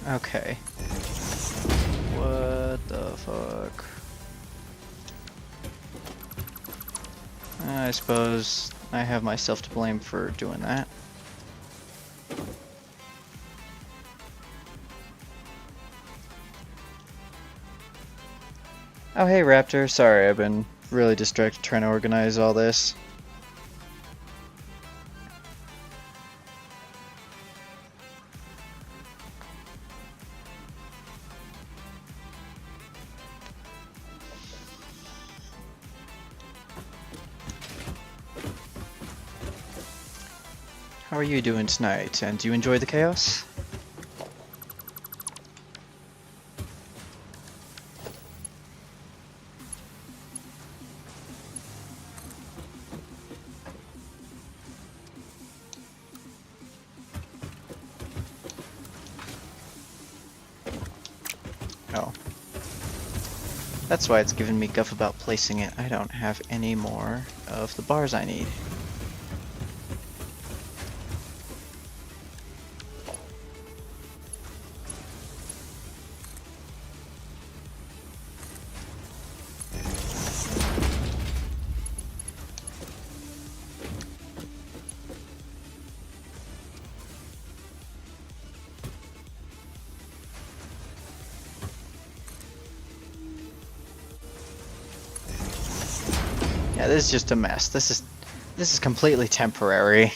Okay. What the fuck? I suppose I have myself to blame for doing that. Oh hey Raptor, sorry I've been really distracted trying to organize all this. How are you doing tonight, and do you enjoy the chaos? Oh. That's why it's giving me guff about placing it. I don't have any more of the bars I need. Yeah, this is just a mess. This is completely temporary.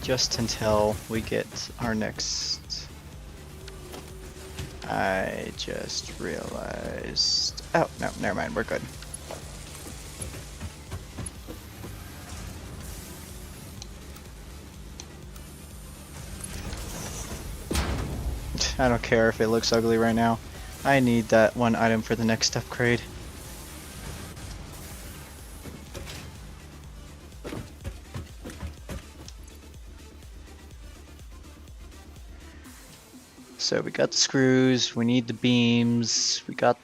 Just until we get our next... I just realized... Oh, no, never mind, we're good. I don't care if it looks ugly right now. I need that one item for the next upgrade. So we got the screws, we need the beams, we got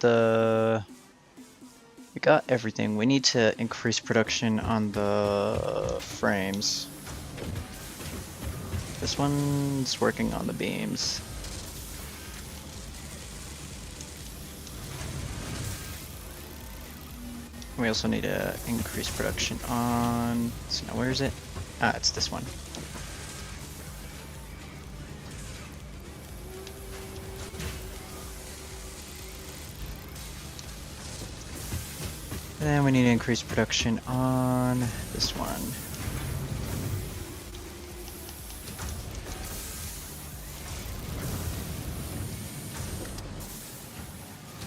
everything. We need to increase production on the frames. This one's working on the beams. We also need to increase production on... So now where is it? Ah, it's this one. And then we need to increase production on this one.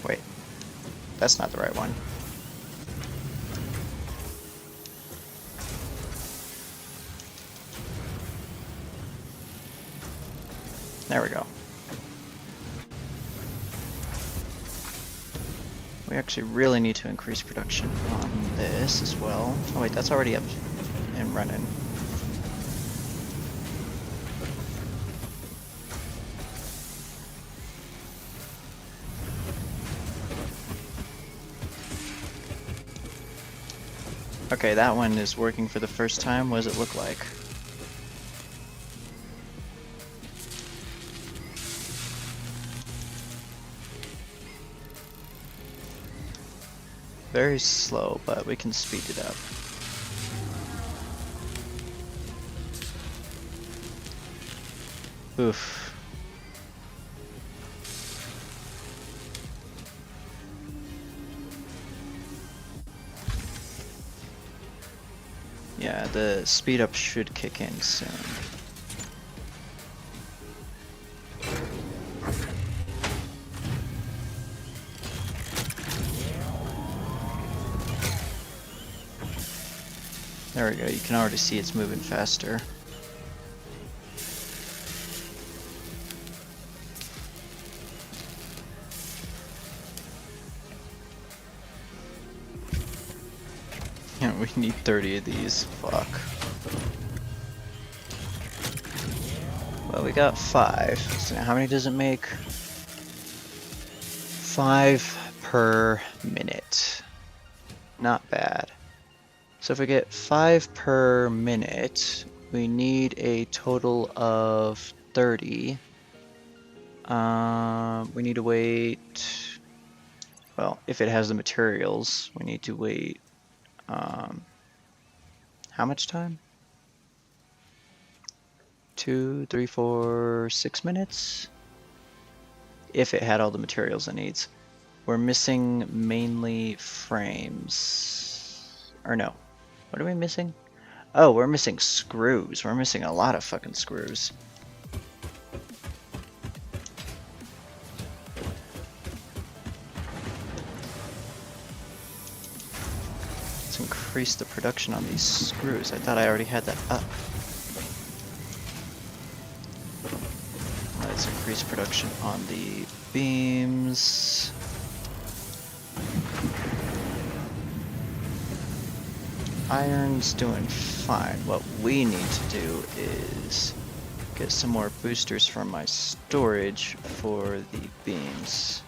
Wait, that's not the right one. There we go. actually really need to increase production on this as well. Oh wait, that's already up and running. Okay, that one is working for the first time. What does it look like? Very slow, but we can speed it up. Oof. Yeah, the speed up should kick in soon. There we go, you can already see it's moving faster. Yeah, we need 30 of these. Fuck. Well, we got 5. So now how many does it make? 5 per minute. Not bad. So if we get 5 per minute, we need a total of 30. We need to wait. Well, if it has the materials, we need to wait. How much time? 2, 3, 4, 6 minutes? If it had all the materials it needs. We're missing mainly frames. Or no. What are we missing? Oh, we're missing screws. We're missing a lot of fucking screws. Let's increase the production on these screws. I thought I already had that up. Let's increase production on the beams. Iron's doing fine. What we need to do is get some more boosters from my storage for the beams.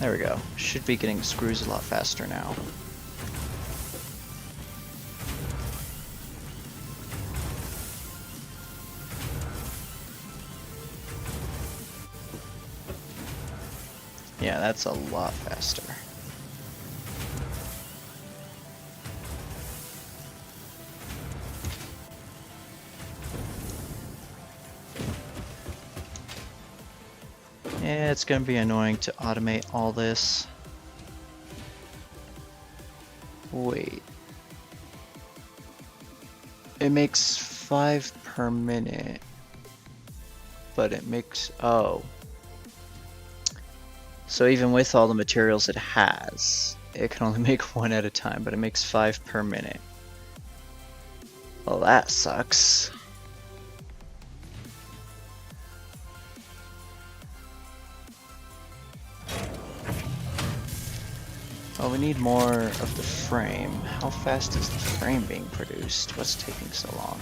There we go. Should be getting screws a lot faster now. Yeah, that's a lot faster. Yeah, it's gonna be annoying to automate all this. Wait. It makes 5 per minute. But it makes... oh. So even with all the materials it has, it can only make 1 at a time, but it makes 5 per minute. Well, that sucks. Well, we need more of the frame. How fast is the frame being produced? What's taking so long?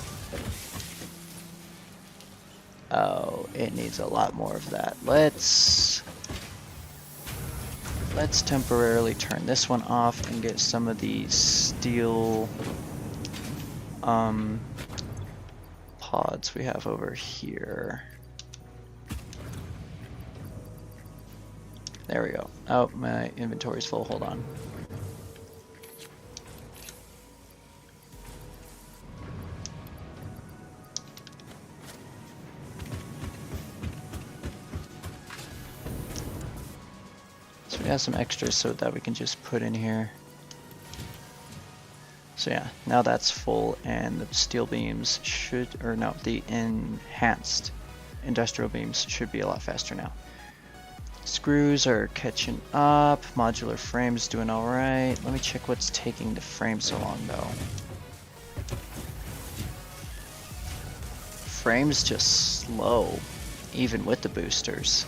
Oh, it needs a lot more of that. Let's temporarily turn this one off and get some of these steel pods we have over here. There we go. Oh, my inventory's full. Hold on. So we have some extras so that we can just put in here. So yeah, now that's full and the steel beams should, or no, the enhanced industrial beams should be a lot faster now. Screws are catching up. Modular frame's doing alright. Let me check what's taking the frame so long though. Frame's just slow, even with the boosters.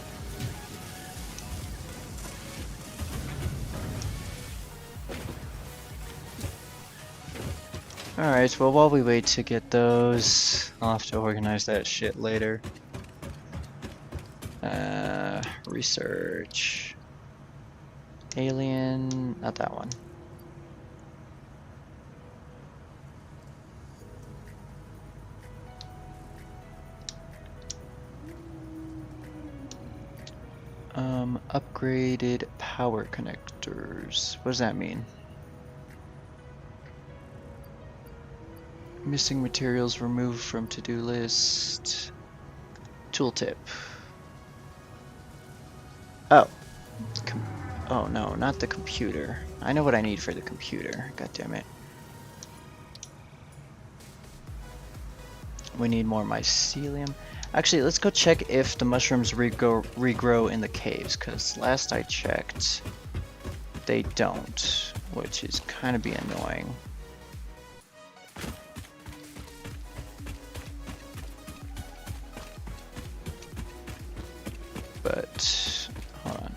Alright, well while we wait to get those, I'll have to organize that shit later. Research. Alien, not that one. Upgraded power connectors. What does that mean? Missing materials removed from to-do list. Tooltip. Oh. Oh no, not the computer. I know what I need for the computer. God damn it. We need more mycelium. Actually, let's go check if the mushrooms regrow in the caves, because last I checked, they don't, which is kind of be annoying. But, hold on.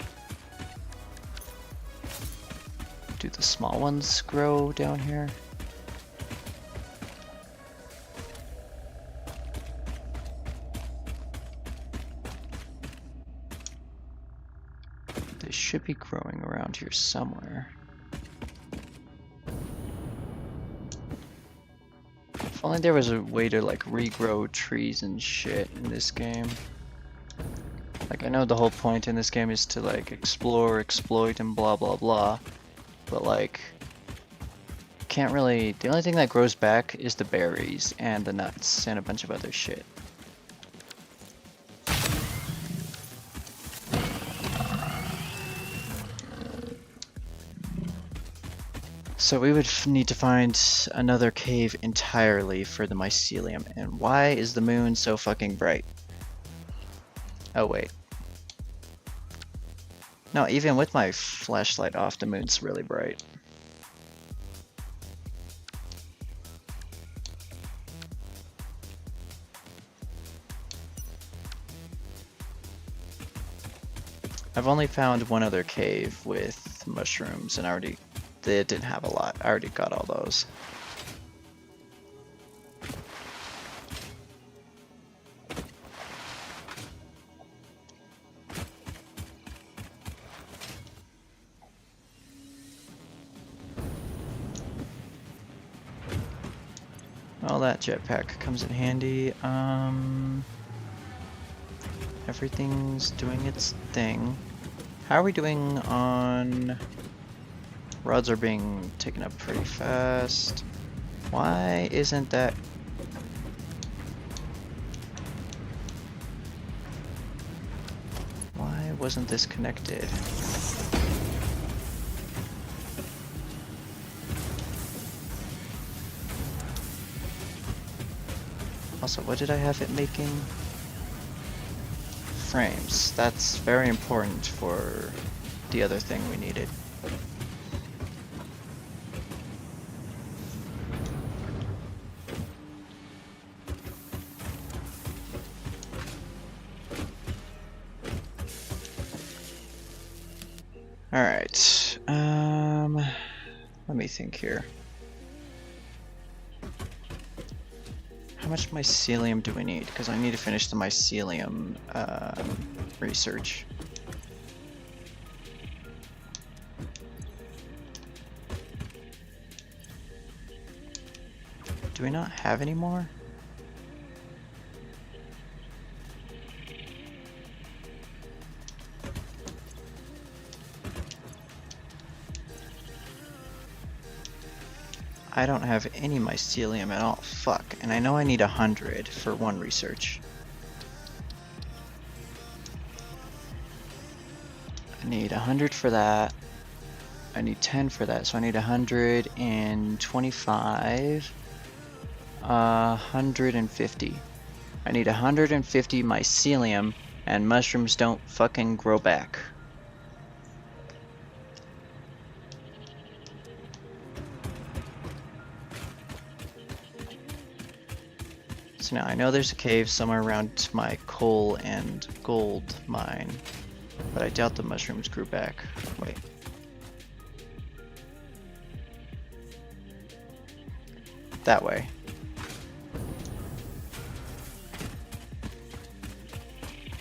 Do the small ones grow down here? They should be growing around here somewhere. If only there was a way to like regrow trees and shit in this game. Like, I know the whole point in this game is to like explore, exploit, and blah blah blah, but like, can't really, the only thing that grows back is the berries and the nuts and a bunch of other shit. So we would need to find another cave entirely for the mycelium. And why is the moon so fucking bright? Oh wait. No, even with my flashlight off, the moon's really bright. I've only found one other cave with mushrooms, and they didn't have a lot. I already got all those. Well, that jetpack comes in handy. Everything's doing its thing. How are we doing on... Rods are being taken up pretty fast. Why isn't that... Why wasn't this connected? Also, what did I have it making? Frames. That's very important for the other thing we needed. Alright, let me think here. How much mycelium do we need? Because I need to finish the mycelium research. Do we not have any more? I don't have any mycelium at all. Fuck. And I know I need 100 for one research. I need 100 for that. I need 10 for that, so I need 125. 150. I need 150 mycelium, and mushrooms don't fucking grow back. So now I know there's a cave somewhere around my coal and gold mine, but I doubt the mushrooms grew back. Wait. That way.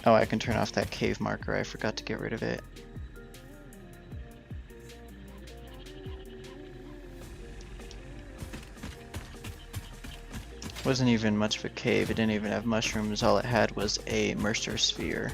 Oh, I can turn off that cave marker. I forgot to get rid of it. Wasn't even much of a cave. It didn't even have mushrooms. All it had was a Mercer sphere.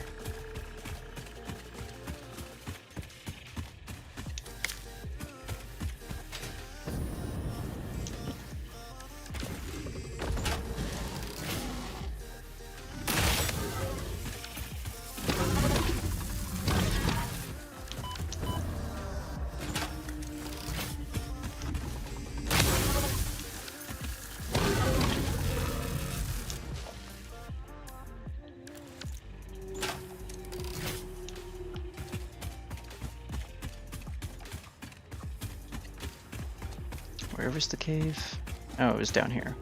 Where was the cave? Oh, it was down here.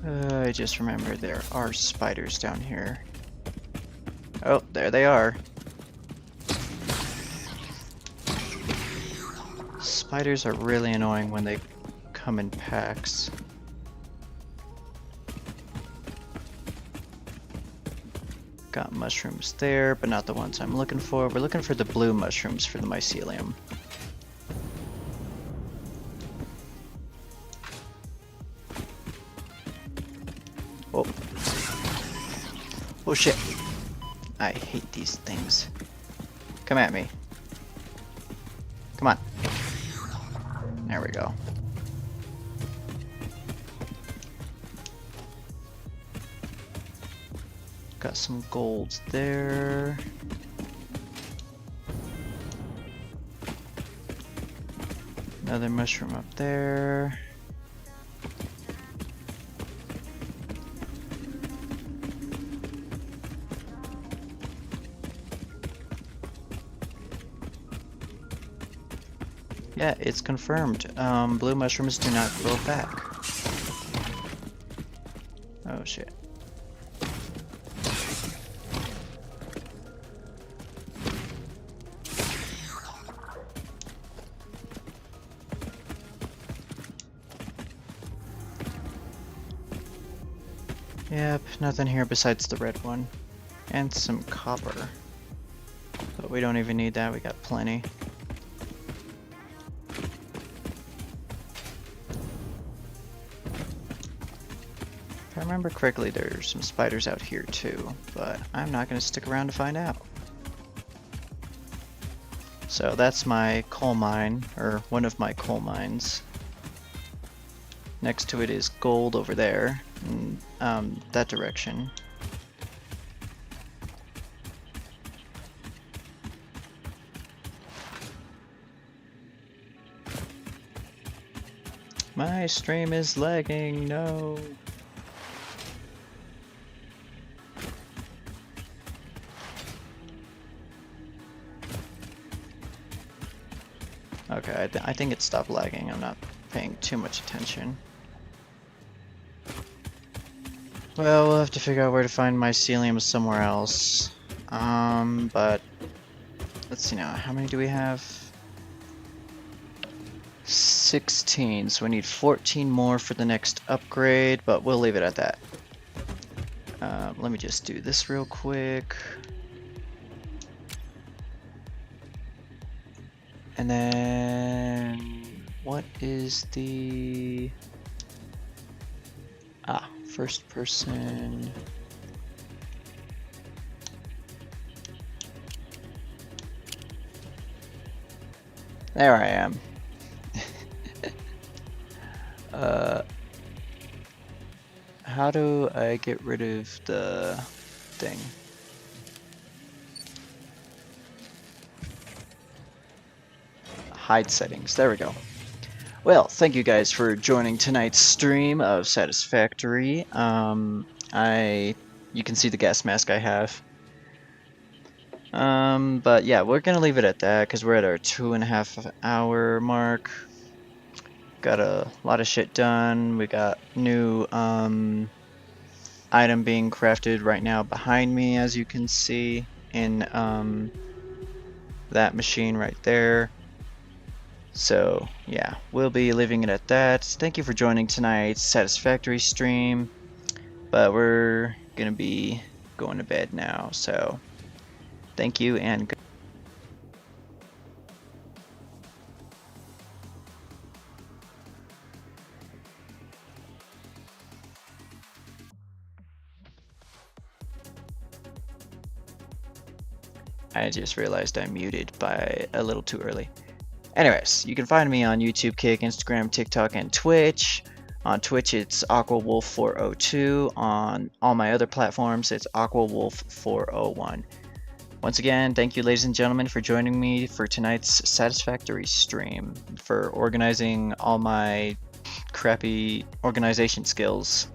I just remembered there are spiders down here. Oh, there they are. Spiders are really annoying when they come in packs. Got mushrooms there, but not the ones I'm looking for. We're looking for the blue mushrooms for the mycelium. Oh. Oh shit. I hate these things. Come at me. Come on. There we go. Got some golds there. Another mushroom up there. Yeah, it's confirmed. Blue mushrooms do not grow back. Oh shit. Yep, nothing here besides the red one. And some copper. But we don't even need that, we got plenty. If I remember correctly, there's some spiders out here too, but I'm not going to stick around to find out. So that's my coal mine, or one of my coal mines. Next to it is gold over there, in that direction. My stream is lagging, no. Okay, I think it stopped lagging. I'm not paying too much attention. Well, we'll have to figure out where to find mycelium somewhere else. But let's see now. How many do we have? 16, so we need 14 more for the next upgrade, but we'll leave it at that. Let me just do this real quick. And then, what is the... first person... There I am. How do I get rid of the thing? hide settings. There we go. Well, thank you guys for joining tonight's stream of Satisfactory. You can see the gas mask I have. But yeah, we're gonna leave it at that because we're at our 2.5 hour mark. Got a lot of shit done. We got new item being crafted right now behind me, as you can see in that machine right there. So yeah, we'll be leaving it at that. Thank you for joining tonight's Satisfactory stream, but we're gonna be going to bed now, so thank you and good. I just realized I muted by a little too early. Anyways, you can find me on YouTube, Kick, Instagram, TikTok, and Twitch. On Twitch, it's AquaWolf402. On all my other platforms, it's AquaWolf401. Once again, thank you, ladies and gentlemen, for joining me for tonight's Satisfactory stream, for organizing all my crappy organization skills.